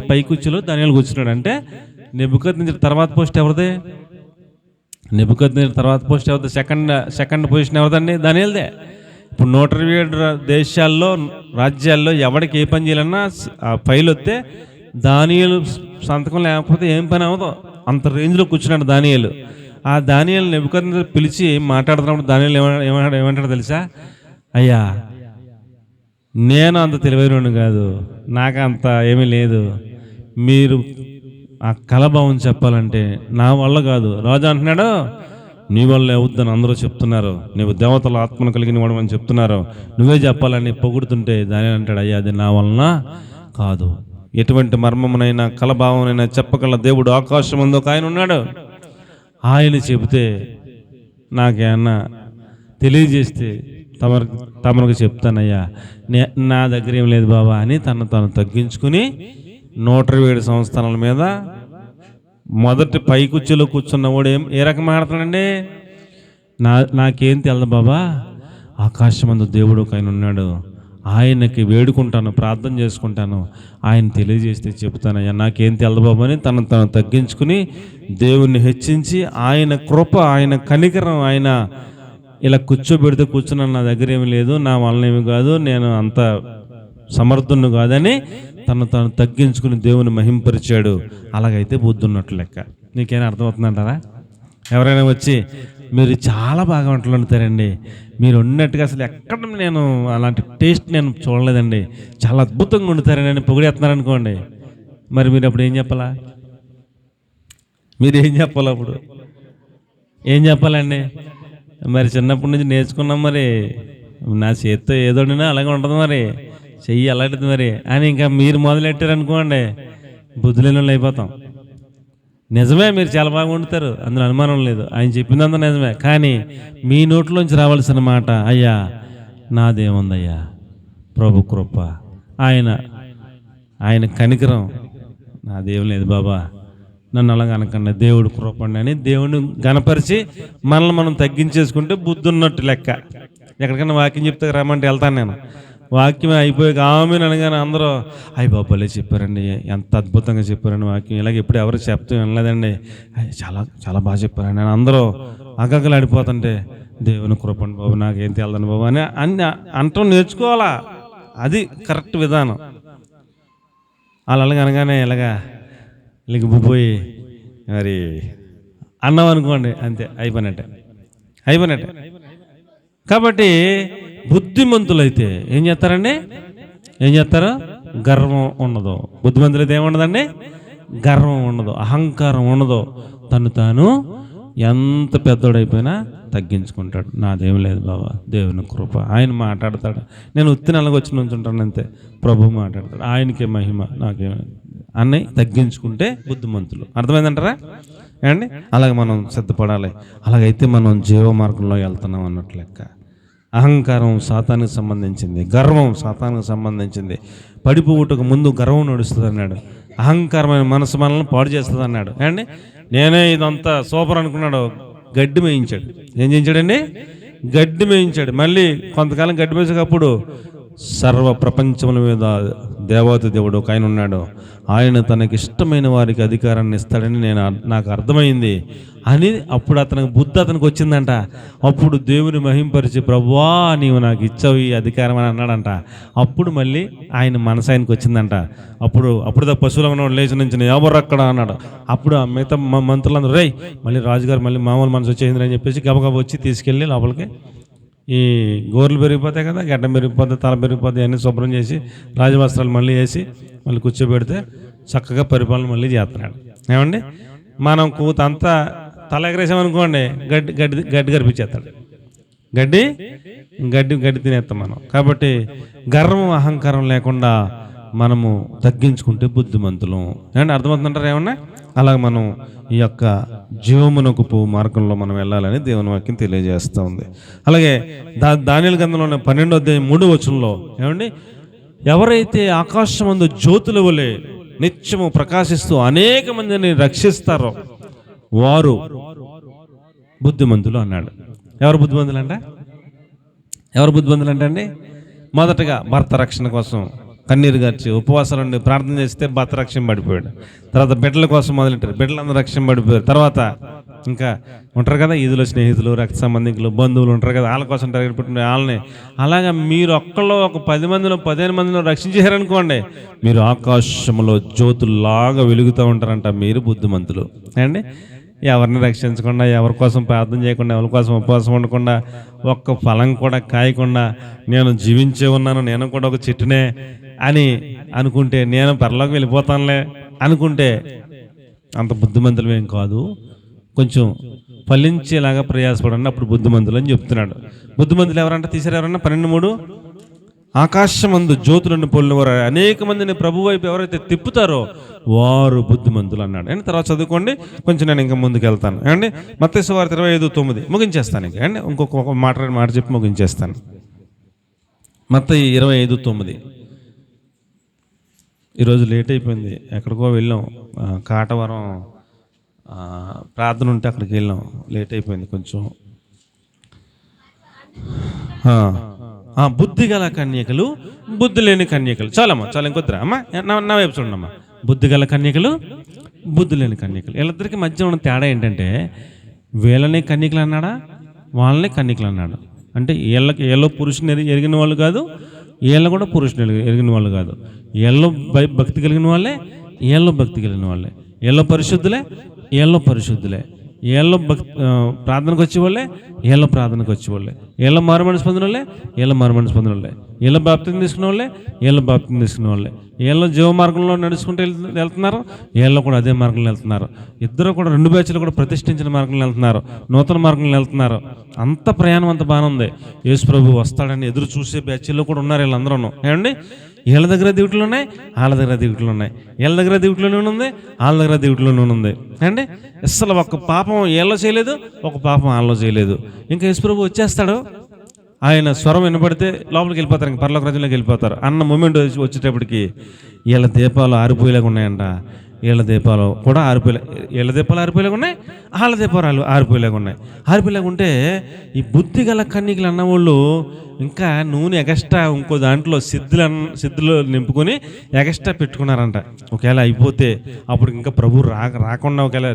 పైకుచ్చిలో దానియేలు కూర్చున్నాడు. అంటే నెబుకద్నెజరు తర్వాత పోస్ట్ ఎవరిదే? నెబుకద్నెజరు తర్వాత పోస్ట్ ఎవరిది? సెకండ్ పొజిషన్ ఎవరిదండి? దానియేలుదే. ఇప్పుడు 127 దేశాల్లో, రాజ్యాల్లో ఎవరికి ఏ పని చేయాలన్నా ఆ ఫైల్ వస్తే దానియేలు సంతకం లేకపోతే ఏం పని అవ్వదు. అంత రేంజ్లో కూర్చున్నాడు దానియేలు. ఆ దానియేలు నెబుకద్నెజరు పిలిచి మాట్లాడుతున్నప్పుడు దానియేలు ఏమంటాడు తెలుసా? అయ్యా, నేను అంత తెలివైనవాడిని కాదు, నాకు అంత ఏమీ లేదు, మీరు ఆ కలభావం చెప్పాలంటే నా వల్ల కాదు. రాజు అంటున్నాడు, నీ వల్ల అవుద్దని అందరూ చెప్తున్నారు, నువ్వు దేవతల ఆత్మను కలిగిన వాడు అని చెప్తున్నారు, నువ్వే చెప్పాలని పొగుడుతుంటే దానియేలు అంటాడు, అయ్యా అది నా వలన కాదు, ఎటువంటి మర్మమునైనా కలభావనైనా చెప్పగల దేవుడు ఆకాశం ముందు ఒక ఆయన ఉన్నాడు, ఆయన చెబితే నాకేమన్నా తెలియజేస్తే తమకు చెప్తానయ్యా, నా దగ్గర ఏం లేదు బాబా అని తను తగ్గించుకుని 127 సంస్థానాల మీద మొదటి పైకుర్చీలో కూర్చున్నవాడు ఏ రకం మాట్లాడుతున్నాడండి? నాకేం తెలదు బాబా, ఆకాశమందు దేవుడు ఒక ఆయన ఉన్నాడు, ఆయనకి వేడుకుంటాను, ప్రార్థన చేసుకుంటాను, ఆయన తెలియజేస్తే చెబుతానయ్యా, నాకేం తెలదు బాబు అని తను తగ్గించుకుని దేవుణ్ణి హెచ్చించి, ఆయన కృప, ఆయన కనికరం, ఆయన ఇలా కూర్చోబెడితే కూర్చున్నాను, నా దగ్గర ఏమి లేదు, నా వలన ఏమి కాదు, నేను అంత సమర్థును కాదని తను తగ్గించుకుని దేవుని మహింపరిచాడు. అలాగైతే బుద్ధి ఉన్నట్లు లెక్క. నీకేమైనా అర్థమవుతుందంటారా? ఎవరైనా వచ్చి మీరు చాలా బాగా వంటలు వండుతారండి, మీరు ఉన్నట్టుగా అసలు ఎక్కడ నేను అలాంటి టేస్ట్ నేను చూడలేదండి, చాలా అద్భుతంగా వండుతారండి పొగిడేస్తున్నారనుకోండి, మరి మీరు అప్పుడు ఏం చెప్పాలా? మీరు ఏం చెప్పాలి అప్పుడు? ఏం చెప్పాలండి? మరి చిన్నప్పటి నుంచి నేర్చుకున్నాం, మరి నా చేత్తో ఏదోడినా అలాగే ఉంటుంది, మరి చెయ్యి అలాంటిది మరి అని ఇంకా మీరు మొదలెట్టారనుకోండి, బుద్ధి లేని వాళ్ళు అయిపోతాం. నిజమే, మీరు చాలా బాగా వండుతారు, అందులో అనుమానం లేదు, ఆయన చెప్పిందంతా నిజమే. కానీ మీ నోట్లోంచి రావాల్సిన మాట, అయ్యా నాదేముందయ్యా, ప్రభు కృప, ఆయన కనికరం, నాదేం లేదు బాబా, నన్ను అలా కనకండి, దేవుడు కృపండి అని దేవుని గనపరిచి మనల్ని మనం తగ్గించేసుకుంటే బుద్ధి ఉన్నట్టు లెక్క. ఎక్కడికైనా వాక్యం చెప్తే రమ్మంటే వెళ్తాను నేను. వాక్యం అయిపోయాక ఆమె అనగానే అందరూ అయ్యి బాబాలే చెప్పారండి, ఎంత అద్భుతంగా చెప్పారండి వాక్యం, ఇలాగ ఎప్పుడు ఎవరు చెప్తూ వినలేదండి, చాలా చాలా బాగా చెప్పారండి అని అందరూ అగగలు ఆడిపోతుంటే, దేవుని కృపండి బాబు, నాకేం తెలదండి బాబు అని అంటాం, నేర్చుకోవాలా, అది కరెక్ట్ విధానం. వాళ్ళు అలాగనగానే ఇలాగ లిగిపోయి మరి అన్నం అనుకోండి, అంతే అయిపోయినట్టే. కాబట్టి బుద్ధిమంతులైతే ఏం చేస్తారండి? గర్వం ఉండదు. బుద్ధిమంతులైతే ఏముండదండి? గర్వం ఉండదు, అహంకారం ఉండదు. తను తాను ఎంత పెద్దోడైపోయినా తగ్గించుకుంటాడు. నాదేం లేదు బాబా, దేవుని కృప, ఆయన మాట్లాడతాడు, నేను ఉత్తిని అలాగొచ్చి నుంచుంటాను అంతే, ప్రభు మాట్లాడతాడు, ఆయనకే మహిమ, నాకేం అన్నీ తగ్గించుకుంటే బుద్ధిమంతులు. అర్థమైందంటారా ఏమండి? అలాగే మనం సిద్ధపడాలి. అలాగైతే మనం జీవ మార్గంలో వెళ్తున్నాం అన్నట్లు లెక్క. అహంకారం సాతానికి సంబంధించింది, గర్వం సాతానికి సంబంధించింది. పడిపోవుటకు ముందు గర్వం నడుస్తుంది అన్నాడు. అహంకారమైన మనసు మనల్ని పాడు చేస్తుంది అన్నాడు. ఏమండి? నేనే ఇదంతా సూపర్ అనుకున్నాడు, గడ్డి మేయించాడు. ఏం చేయించాడండి? గడ్డి మేయించాడు. మళ్ళీ కొంతకాలం గడ్డి మేసేటప్పుడు సర్వ ప్రపంచముల మీద దేవాతి దేవుడు ఒక ఆయన ఉన్నాడు, ఆయన తనకి ఇష్టమైన వారికి అధికారాన్ని ఇస్తాడని నాకు అర్థమైంది అని అప్పుడు అతనికి బుద్ధి అతనికి వచ్చిందంట. అప్పుడు దేవుని మహింపరిచి, ప్రభువా నీవు నాకు ఇచ్చావు ఈ అధికారం అని అన్నాడంట. అప్పుడు మళ్ళీ ఆయన మనసు ఆయనకు వచ్చిందంట. అప్పుడు పశువులు ఉన్నవాడు లేచి నుంచి ఎవరు అక్కడ అన్నాడు. అప్పుడు ఆ మిగతా మంత్రులందరూ రేయ్ మళ్ళీ రాజుగారు మళ్ళీ మామూలు మనసు వచ్చేసింది అని చెప్పేసి గబగబ వచ్చి తీసుకెళ్ళి లోపలికి ఈ గోర్లు పెరిగిపోతాయి కదా, గడ్డం పెరిగిపోతాయి, తల పెరిగిపోతాయి, అన్నీ శుభ్రం చేసి రాజవస్త్రాలు మళ్ళీ వేసి మళ్ళీ కూర్చోబెడితే చక్కగా పరిపాలన మళ్ళీ చేస్తున్నాడు. ఏమండి? మనం కూతంతా తల ఎగరేసామనుకోండి, గడ్డి కనిపించేస్తాడు, గడ్డి తినేస్తాం మనం. కాబట్టి గర్వం అహంకారం లేకుండా మనము తగ్గించుకుంటే బుద్ధిమంతులం. ఏమంటే అర్థమవుతుందంటారు ఏమన్నా? అలాగే మనం ఈ యొక్క జీవమునకు పో మార్గంలో మనం వెళ్ళాలని దేవుని వాక్యం తెలియజేస్తూ ఉంది. అలాగే దానియేలు గ్రంథంలోని 12వ అధ్యాయం 3వ వచనంలో ఏమండి, ఎవరైతే ఆకాశమందు జ్యోతుల వలె నిత్యము ప్రకాశిస్తూ అనేక మందిని రక్షిస్తారో వారు బుద్ధిమంతులు అన్నాడు. ఎవరు బుద్ధిమంతులు అండి? మొదటగా భర్త రక్షణ కోసం కన్నీరు గార్చి ఉపవాసాలు ఉండి ప్రార్థన చేస్తే భర్త రక్షణ పడిపోయాడు. తర్వాత బిడ్డల కోసం మొదలెట్టారు, బిడ్డలందరూ రక్షణ పడిపోయారు. తర్వాత ఇంకా ఉంటారు కదా ఈదుల స్నేహితులు, రక్త సంబంధికులు, బంధువులు ఉంటారు కదా, వాళ్ళ కోసం పెట్టుకునే వాళ్ళని. అలాగా మీరు ఒక్కళ్ళు ఒక 10 మందిలో 15 మందిలో రక్షించారనుకోండి, మీరు ఆకాశంలో జ్యోతుల్లాగా వెలుగుతూ ఉంటారంట. మీరు బుద్ధిమంతులు అండి. ఎవరిని రక్షించకుండా, ఎవరి కోసం ప్రార్థన చేయకుండా, ఎవరి కోసం ఉపవాసం ఉండకుండా, ఒక్క ఫలం కూడా కాయకుండా నేను జీవించే ఉన్నాను, నేను కూడా ఒక చెట్టునే అని అనుకుంటే, నేను పరలోకి వెళ్ళిపోతానులే అనుకుంటే అంత బుద్ధిమంతులు ఏం కాదు. కొంచెం ఫలించేలాగా ప్రయాసపడండి, అప్పుడు బుద్ధిమంతులు అని చెప్తున్నాడు. బుద్ధిమంతులు ఎవరంటే తీసారు ఎవరన్నా? 12:3 ఆకాశమందు జ్యోతులను పోలిన వారు అనేక మందిని ప్రభు వైపు ఎవరైతే తిప్పుతారో వారు బుద్ధిమంతులు అన్నాడు. అండ్ తర్వాత చదువుకోండి, కొంచెం నేను ఇంకా ముందుకు వెళ్తాను. అండి మత్తయి సువార్త 25:9 ముగించేస్తాను. ఇంకా అండి ఇంకొక మాట చెప్పి ముగించేస్తాను. మత్తయి 25:9. ఈరోజు లేట్ అయిపోయింది, ఎక్కడికో వెళ్ళాం, కాటవరం ప్రార్థన ఉంటే అక్కడికి వెళ్ళాం, లేట్ అయిపోయింది కొంచెం. బుద్ధి గల కన్యకలు, బుద్ధి లేని కన్యకలు. చాలమ్మా, చాలా ఇంకొద్దురా అమ్మా, నా వైపు చూడమ్మా. బుద్ధి గల కన్యకలు, బుద్ధి లేని కన్యకలు. వీళ్ళిద్దరికి మధ్య ఉన్న తేడా ఏంటంటే, వీళ్ళని కన్యకలు అన్నాడా, వాళ్ళని కన్యకలు అన్నాడు. అంటే వీళ్ళలో పురుషుని ఎరిగిన వాళ్ళు కాదు, వీళ్ళ కూడా పురుషుని ఎరిగిన వాళ్ళు కాదు. వీళ్ళలో భక్తి కలిగిన వాళ్ళే, వీళ్ళలో భక్తి కలిగిన వాళ్ళే. వీళ్ళలో పరిశుద్ధులే, వీళ్ళలో పరిశుద్ధులే. వీళ్ళ ప్రార్థనకు వచ్చేవాళ్ళే, వీళ్ళ ప్రార్థనకు వచ్చేవాళ్ళే. వీళ్ళ మారుమనసు పొందిన వాళ్ళే, వీళ్ళ మారుమనసు పొందిన వాళ్ళే. వీళ్ళ బాప్తిని తీసుకునే వాళ్ళే, వీళ్ళ బాప్తిని తీసుకునే వాళ్ళే. వీళ్ళ జీవ మార్గంలో నడుచుకుంటూ వెళ్తున్నారు, వీళ్ళు కూడా అదే మార్గంలో వెళ్తున్నారు. ఇద్దరు కూడా 2 బ్యాచ్లు కూడా ప్రతిష్ఠించిన మార్గంలో వెళ్తున్నారు, నూతన మార్గంలో వెళ్తున్నారు. అంత ప్రయాణం అంత బాగానే ఉంది. యేసు ప్రభు వస్తాడని ఎదురు చూసే బ్యాచ్ల్లో కూడా ఉన్నారు వీళ్ళందరూ. ఏమండి? వీళ్ళ దగ్గర దిగుట్లు ఉన్నాయి, వాళ్ళ దగ్గర దిగుట్లు ఉన్నాయి. వీళ్ళ దగ్గర దిగుట్లోనే ఉంది, వాళ్ళ దగ్గర దిగుట్లోనే ఉంది. అంటే అసలు ఒక పాపం వీళ్ళలో చేయలేదు, ఒక పాపం వాళ్ళలో చేయలేదు. ఇంకా యేసు ప్రభు వచ్చేస్తాడు, ఆయన స్వరం వినపడితే లోపలికి వెళ్ళిపోతారు, ఇంకా పరలోక రాజ్యంలోకి వెళ్ళిపోతారు అన్న మూమెంట్ వచ్చేటప్పటికి వీళ్ళ దీపాలు ఆరిపోయేలాగా ఉన్నాయంట. వీళ్ళ దీపాలు కూడా ఆరిపోయేలాగా ఉన్నాయి, వాళ్ళ దీపాలు ఆరిపోయేలాగా ఉన్నాయి. ఆరిపోయేలాగా ఉంటే ఈ బుద్ధి గల కన్యకలు అన్నవాళ్ళు ఇంకా నూనె ఎగస్ట్రా ఇంకో దాంట్లో సిద్ధులు నింపుకొని ఎగస్ట్రా పెట్టుకున్నారంట. ఒకవేళ అయిపోతే అప్పుడు ఇంకా ప్రభు రాకుండా ఒకవేళ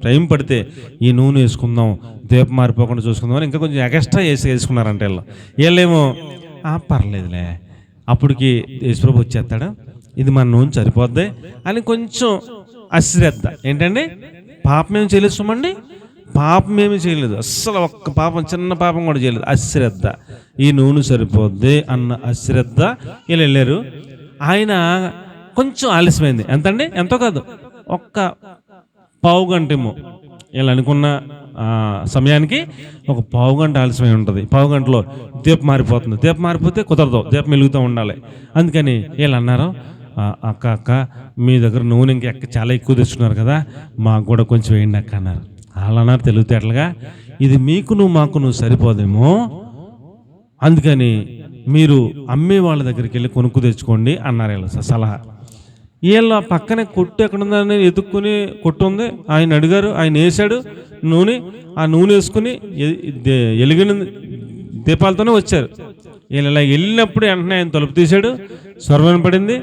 టైం పడితే ఈ నూనె వేసుకుందాం, దీపం మారిపోకుండా చూసుకుందాం అని ఇంకా కొంచెం ఎగస్ట్రా వేసుకున్నారంట. వీళ్ళేమో పర్లేదులే, అప్పటికి యేసు ప్రభు వచ్చేస్తాడు, ఇది మన నూనె సరిపోద్ది అని కొంచెం అశ్రద్ధ. ఏంటండి? పాపం ఏమి చేయలేదు సుమండి, పాపం ఏమీ చేయలేదు, అస్సలు ఒక్క పాపం, చిన్న పాపం కూడా చేయలేదు. అశ్రద్ధ, ఈ నూనె సరిపోద్ది అన్న అశ్రద్ధ వీళ్ళు వెళ్ళారు. ఆయన కొంచెం ఆలస్యమైంది, ఎంతండి, ఎంతో కాదు, ఒక్క పావు గంట ఏమో. వీళ్ళు అనుకున్న సమయానికి ఒక పావు గంట ఆలస్యమై ఉంటుంది. పావు గంటలో దీపం మారిపోతుంది. దీపం మారిపోతే కుదరదు, దీపం వెలుగుతూ ఉండాలి. అందుకని వీళ్ళు అన్నారు, అక్క మీ దగ్గర నూనె ఇంకా చాలా ఎక్కువ తెచ్చుకున్నారు కదా, మాకు కూడా కొంచెం వేయండి అక్క అన్నారు. వాళ్ళు అన్నారు తెలివితేటలుగా, ఇది మీకు మాకు సరిపోదేమో, అందుకని మీరు అమ్మే వాళ్ళ దగ్గరికి వెళ్ళి కొనుక్కు తెచ్చుకోండి అన్నారు వీళ్ళు సలహా. వీళ్ళ పక్కనే కొట్టు ఎక్కడుందని ఎత్తుక్కుని కొట్టు ఉంది, ఆయన అడిగారు, ఆయన వేసాడు నూనె. ఆ నూనె వేసుకుని ఎలిగిన దీపాలతోనే వచ్చారు. వీళ్ళు ఇలా వెళ్ళినప్పుడు వెంటనే ఆయన తలుపు తీశాడు, స్వర్వం పడింది,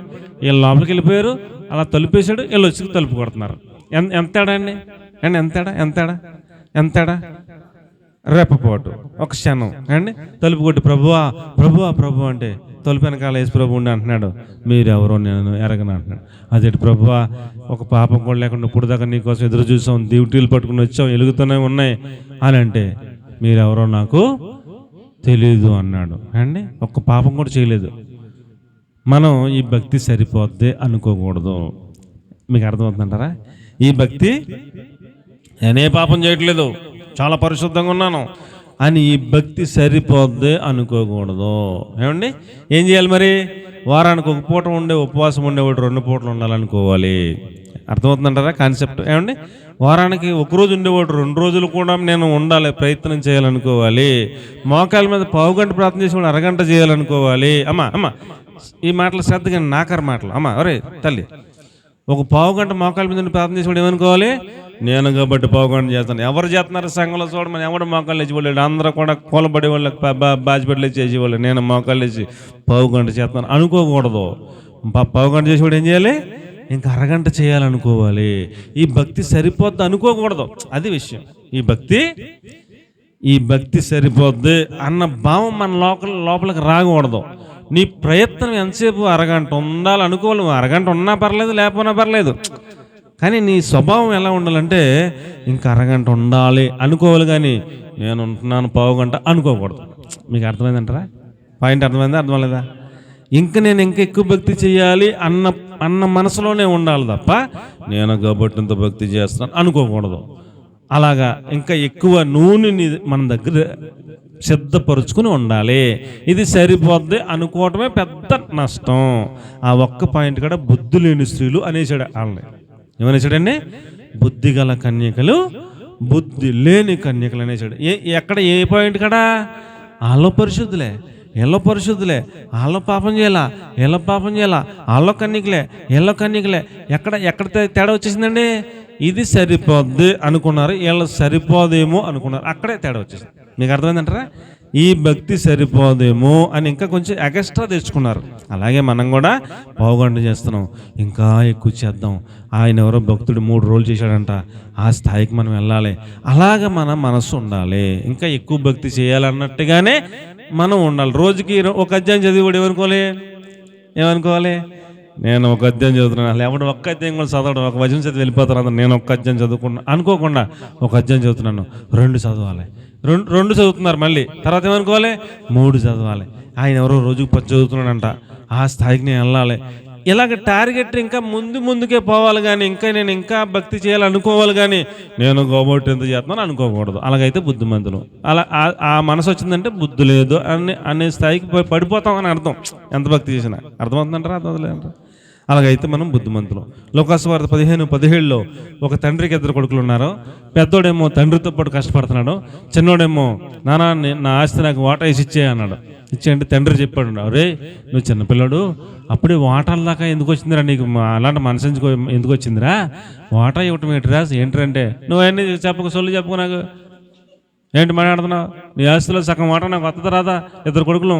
వీళ్ళు లోపలికి వెళ్ళిపోయారు. అలా తలుపు వేసాడు, వీళ్ళు వచ్చి తలుపు కొడుతున్నారు. ఎంత తేడా అండి, అండి ఎంత తేడా రేపపోటు ఒక క్షణం అండి. తలుపు కొట్టి ప్రభువా ప్రభువా ప్రభు అంటే తలుపు వెనకాల వేసి ప్రభు ఉండి అంటున్నాడు, మీరెవరో నేను ఎరగను అంటున్నాడు. అదేంటి ప్రభువా, ఒక పాపం కూడా లేకుండా ఇప్పుడు దాకా నీకోసం ఎదురు చూసాం, డ్యూటీలు పట్టుకుని వచ్చాం, వెలుగుతూనే ఉన్నాయి అని అంటే, మీరెవరో నాకు తెలీదు అన్నాడు అండి. ఒక్క పాపం కూడా చేయలేదు. మనం ఈ భక్తి సరిపోద్ది అనుకోకూడదు. మీకు అర్థమవుతుందంటారా? ఈ భక్తి నేనే పాపం చేయట్లేదు, చాలా పరిశుద్ధంగా ఉన్నాను అని ఈ భక్తి సరిపోద్ది అనుకోకూడదు. ఏమండి, ఏం చేయాలి మరి? వారానికి ఒక పూట ఉండే ఉపవాసం ఉండేవాడు 2 పూటలు ఉండాలనుకోవాలి. అర్థమవుతుందంటారా కాన్సెప్ట్? ఏమండి, వారానికి ఒకరోజు ఉండేవాడు 2 రోజులు కూడా నేను ఉండాలి, ప్రయత్నం చేయాలనుకోవాలి. మోకాల మీద పావు గంట ప్రార్థన చేసేవాడు అరగంట చేయాలనుకోవాలి. అమ్మ ఈ మాటలు శ్రద్ధగా, నాకర్ మాటలు. అమ్మ ఒరే తల్లి, ఒక పావు గంట మోకాల మీద ప్రార్థన చేసేవాడు ఏమనుకోవాలి? నేను కాబట్టి పావు గంట చేస్తాను. ఎవరు చేస్తున్నారు సంఘంలో చూడమని, ఎవడు మోకాళ్ళు వేసేవాళ్ళు, అందరూ కూడా కూలబడే వాళ్ళకి బాజిబెడ్లు చేసేవాళ్ళు. నేను మోకాళ్ళు వేసి పావు గంట చేస్తాను అనుకోకూడదు. పావు గంట చేసేవాడు ఏం చేయాలి? ఇంకా అరగంట చేయాలనుకోవాలి. ఈ భక్తి సరిపోద్ది అనుకోకూడదు, అది విషయం. ఈ భక్తి సరిపోద్ది అన్న భావం మన లోపలికి రాకూడదు. నీ ప్రయత్నం ఎంతసేపు అరగంట ఉండాలనుకోవాలి. అరగంట ఉన్నా పర్లేదు, లేకపోయినా పర్లేదు, కానీ నీ స్వభావం ఎలా ఉండాలంటే ఇంకా అరగంట ఉండాలి అనుకోవాలి, కానీ నేను ఉంటున్నాను పావు గంట అనుకోకూడదు. మీకు అర్థమైందంటారా? పాయింట్ అర్థమైందా? అర్థమలేదా? నేను ఇంకా ఎక్కువ భక్తి చేయాలి అన్న మనసులోనే ఉండాలి తప్ప నేను కాబట్టి ఇంత భక్తి చేస్తున్నాను అనుకోకూడదు. అలాగా ఇంకా ఎక్కువ నూనెని మన దగ్గర సిద్ధపరుచుకుని ఉండాలి. ఇది సరిపోద్ది అనుకోవటమే పెద్ద నష్టం. ఆ ఒక్క పాయింట్ కూడా బుద్ధి లేని స్త్రీలు అనేసాడు వాళ్ళని. ఏమనేసాడండి? బుద్ధి గల కన్యకలు, బుద్ధి లేని కన్యకలు అనేసాడు. ఎక్కడ ఏ పాయింట్ కాడా? వాళ్ళ పరిశుద్ధులే, వాళ్ళ పాపం చేయాలా, వాళ్ళ కన్యకలే. ఎక్కడ తేడా వచ్చేసిందండి? ఇది సరిపోద్ది అనుకున్నారు, వీళ్ళు సరిపోదేమో అనుకున్నారు, అక్కడే తేడా వచ్చేసింది. మీకు అర్థమైందంటారా? ఈ భక్తి సరిపోదేమో అని ఇంకా కొంచెం ఎక్స్ట్రా తెచ్చుకున్నారు. అలాగే మనం కూడా పావుగంట చేస్తున్నాం, ఇంకా ఎక్కువ చేద్దాం. ఆయన ఎవరో భక్తుడు 3 రోజులు చేశాడంట, ఆ స్థాయికి మనం వెళ్ళాలి. అలాగ మన మనస్సు ఉండాలి, ఇంకా ఎక్కువ భక్తి చేయాలన్నట్టుగానే మనం ఉండాలి. రోజుకి ఒక అధ్యాయం చదివాడు ఏమనుకోవాలి? నేను ఒక అధ్యాయం చదువుతున్నాను. లేకపోతే ఒక్క అధ్యాయం కూడా చదవడం, ఒక వచనం చదివి వెళ్ళిపోతాను అందరూ, నేను ఒక్క అధ్యాయం చదువుకున్నా అనుకోకుండా ఒక అధ్యాయం చదువుతున్నాను, 2 చదవాలి. 2 చదువుతున్నారు, మళ్ళీ తర్వాత ఏమనుకోవాలి? 3 చదవాలి. ఆయన ఎవరో రోజుకు 10 చదువుతున్నాడంట, ఆ స్థాయికి నేను వెళ్ళాలి. ఇలాగ టార్గెట్ ఇంకా ముందుకే పోవాలి, కానీ నేను ఇంకా భక్తి చేయాలనుకోవాలి, కానీ నేను గోబోట్ ఎంత చేస్తున్నాను అనుకోకూడదు. అలాగైతే బుద్ధిమంతులు. అలా ఆ మనసు వచ్చిందంటే బుద్ధి లేదు అనే స్థాయికి పడిపోతాం అని అర్థం. ఎంత భక్తి చేసినా. అర్థమవుతుందంటారా? అర్థమవుతుందంటారా? అలాగైతే మనం బుద్ధిమంతులు. లోకాసువార్త 15:17 ఒక తండ్రికి 2 కొడుకులు ఉన్నారు. పెద్దోడేమో తండ్రితో పాటు కష్టపడుతున్నాడు, చిన్నోడేమో నా ఆస్తి నాకు వాటా వేసి ఇచ్చే అన్నాడు. ఇచ్చేయంటే తండ్రి చెప్పాడు, అరే నువ్వు చిన్నపిల్లడు, అప్పుడే వాటాల దాకా ఎందుకు వచ్చిందిరా నీకు, అలాంటి మనసు ఎందుకు వచ్చిందిరా, వాటా ఇవ్వటం ఏంటంటే నువ్వు అన్నీ చెప్పకు నాకు ఏంటి మాట్లాడుతున్నావు, నీ ఆస్తిలో సగం వాటా నాకు వస్తుంది రాదా, 2 కొడుకులు,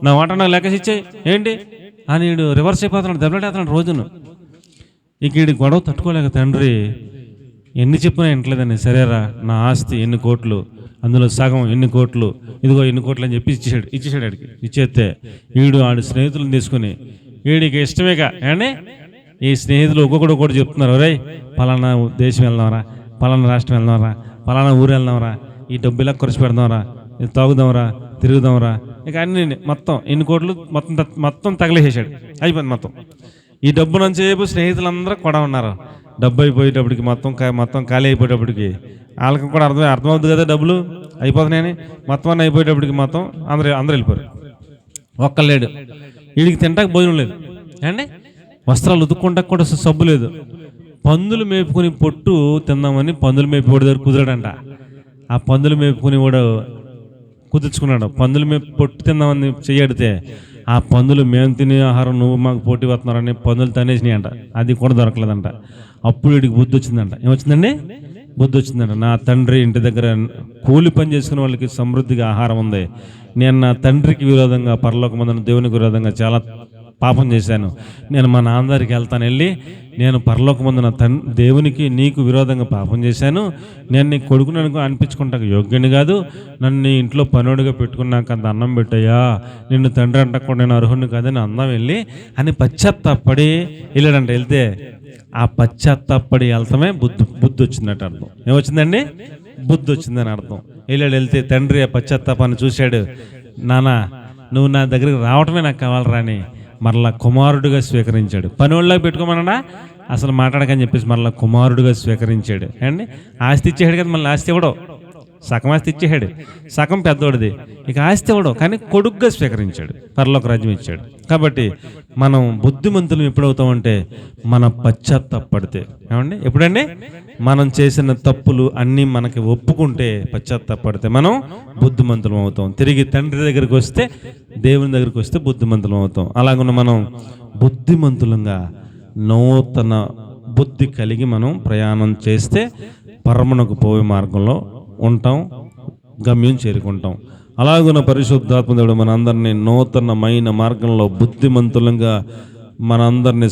నా వాటా నాకు లెక్కసి ఇచ్చేయి ఏంటి అని వీడు రివర్స్ అయిపోతున్నాడు, దెబ్బలాడేస్తున్నాడు రోజును. ఇక వీడి గొడవ తట్టుకోలేక తండ్రి ఎన్ని చెప్పినా వింటలేదని, సరేరా నా ఆస్తి ఎన్ని కోట్లు, అందులో సగం ఎన్ని కోట్లు, ఇదిగో ఎన్ని కోట్లు అని చెప్పి ఇచ్చేసాడు ఆడికి. ఇచ్చేస్తే వీడు ఆడి స్నేహితులను తీసుకుని, వీడికి ఇష్టమేగా అండి, ఈ స్నేహితులు ఒక్కొక్కడు చెప్తున్నారు, రే పలానా దేశం వెళ్దామరా, పలానా రాష్ట్రం వెళ్దాంరా, పలానా ఊరు వెళ్దాంరా, ఈ డబ్బు ఇలా ఖర్చు పెడదాంరా, ఇది తాగుదాంరా, తిరుగుదాంరా, ఇక అన్ని మొత్తం ఇన్ని కోట్లు మొత్తం తగిలేసాడు. అయిపోయింది మొత్తం. ఈ డబ్బు నంచేపు స్నేహితులందరూ కూడా ఉన్నారు. డబ్బు అయిపోయేటప్పటికి మొత్తం ఖాళీ అయిపోయేటప్పటికి వాళ్ళకి కూడా అర్థమవుతుంది కదా, డబ్బులు అయిపోతున్నాయని. మొత్తం అన్నీ అయిపోయేటప్పటికి మొత్తం అందరూ వెళ్ళిపోయారు. ఒక్కలేడు. వీడికి తింటాక భోజనం లేదు అండి, వస్త్రాలు ఉతుక్కుంటా కూడా సబ్బు లేదు. పందులు మేపుకుని పొట్టు తిందామని పందులు మేపుకోడి దగ్గర కుదిరాడంట. ఆ పందులు మేపుకుని కూడా కుదుర్చుకున్నాడు. పందులు మేపు పొట్టు తిందామని చెయ్యడితే ఆ పందులు మేము తినే ఆహారం నువ్వు మాకు పోటీ వస్తున్నారని పందులు తనేసినాయి అంట. అది కూడా దొరకలేదంట. అప్పుడు వీడికి బుద్ధి వచ్చిందంట. ఏమొచ్చిందండి? బుద్ధి వచ్చిందంట. నా తండ్రి ఇంటి దగ్గర కూలి పని చేసుకునే వాళ్ళకి సమృద్ధిగా ఆహారం ఉంది. నేను నా తండ్రికి విరోధంగా, పరలోకమందున దేవునికి విరోధంగా చాలా పాపం చేశాను. నేను మా నాన్నగారికి వెళ్తాను, వెళ్ళి నేను పరలోకమందున దేవునికి నీకు విరోధంగా పాపం చేశాను. నేను నీ కొడుకుని అనిపించుకుంటాక యోగ్యుని కాదు. నన్ను నీ ఇంట్లో పనుడిగా పెట్టుకున్నాక అంత అన్నం పెట్టయ్యా, నిన్ను తండ్రి అంటకుండా నేను అర్హుడిని కాదని అందం వెళ్ళి అని పశ్చాత్తాపడి వెళ్ళాడంట. వెళ్తే ఆ పశ్చాత్తాపడి వెళ్తామే బుద్ధి వచ్చిందట అర్థం. ఏమొచ్చిందండి? బుద్ధి వచ్చిందని అర్థం. వెళ్తే తండ్రి ఆ పశ్చాత్తాపాన్ని చూశాడు. నానా, నువ్వు నా దగ్గరికి రావటమే నాకు కావాలరా అని మరలా కుమారుడిగా స్వీకరించాడు. పనివాళ్ళకి పెట్టుకోమన్నా అసలు మాట్లాడకని చెప్పేసి మరలా కుమారుడిగా స్వీకరించాడు అండి. ఆస్తి ఇచ్చేసాడు కదా, మళ్ళీ ఆస్తి ఇవ్వడం, సగం ఆస్తి ఇచ్చేసాడు, సగం పెద్దోడిది. ఇక ఆస్తి ఇవ్వడం, కానీ కొడుకుగా స్వీకరించాడు, పరలోక రాజ్యం ఇచ్చాడు. కాబట్టి మనం బుద్ధిమంతులు ఎప్పుడవుతామంటే మన పశ్చాత్తాపడితే. ఏమండి? ఎప్పుడండి? మనం చేసిన తప్పులు అన్నీ మనకి ఒప్పుకుంటే, పశ్చాత్తాపడితే మనం బుద్ధిమంతులం అవుతాం. తిరిగి తండ్రి దగ్గరికి వస్తే, దేవుని దగ్గరికి వస్తే బుద్ధిమంతులం అవుతాం. అలాగనే మనం బుద్ధిమంతులంగా నూతన బుద్ధి కలిగి మనం ప్రయాణం చేస్తే పరమునకు పోయే మార్గంలో ఉంటాం, గమ్యం చేరుకుంటాం. అలాగున్న పరిశుద్ధాత్మ దేవుడు మనందరినీ నూతనమైన మార్గంలో బుద్ధిమంతులంగా మనందరినీ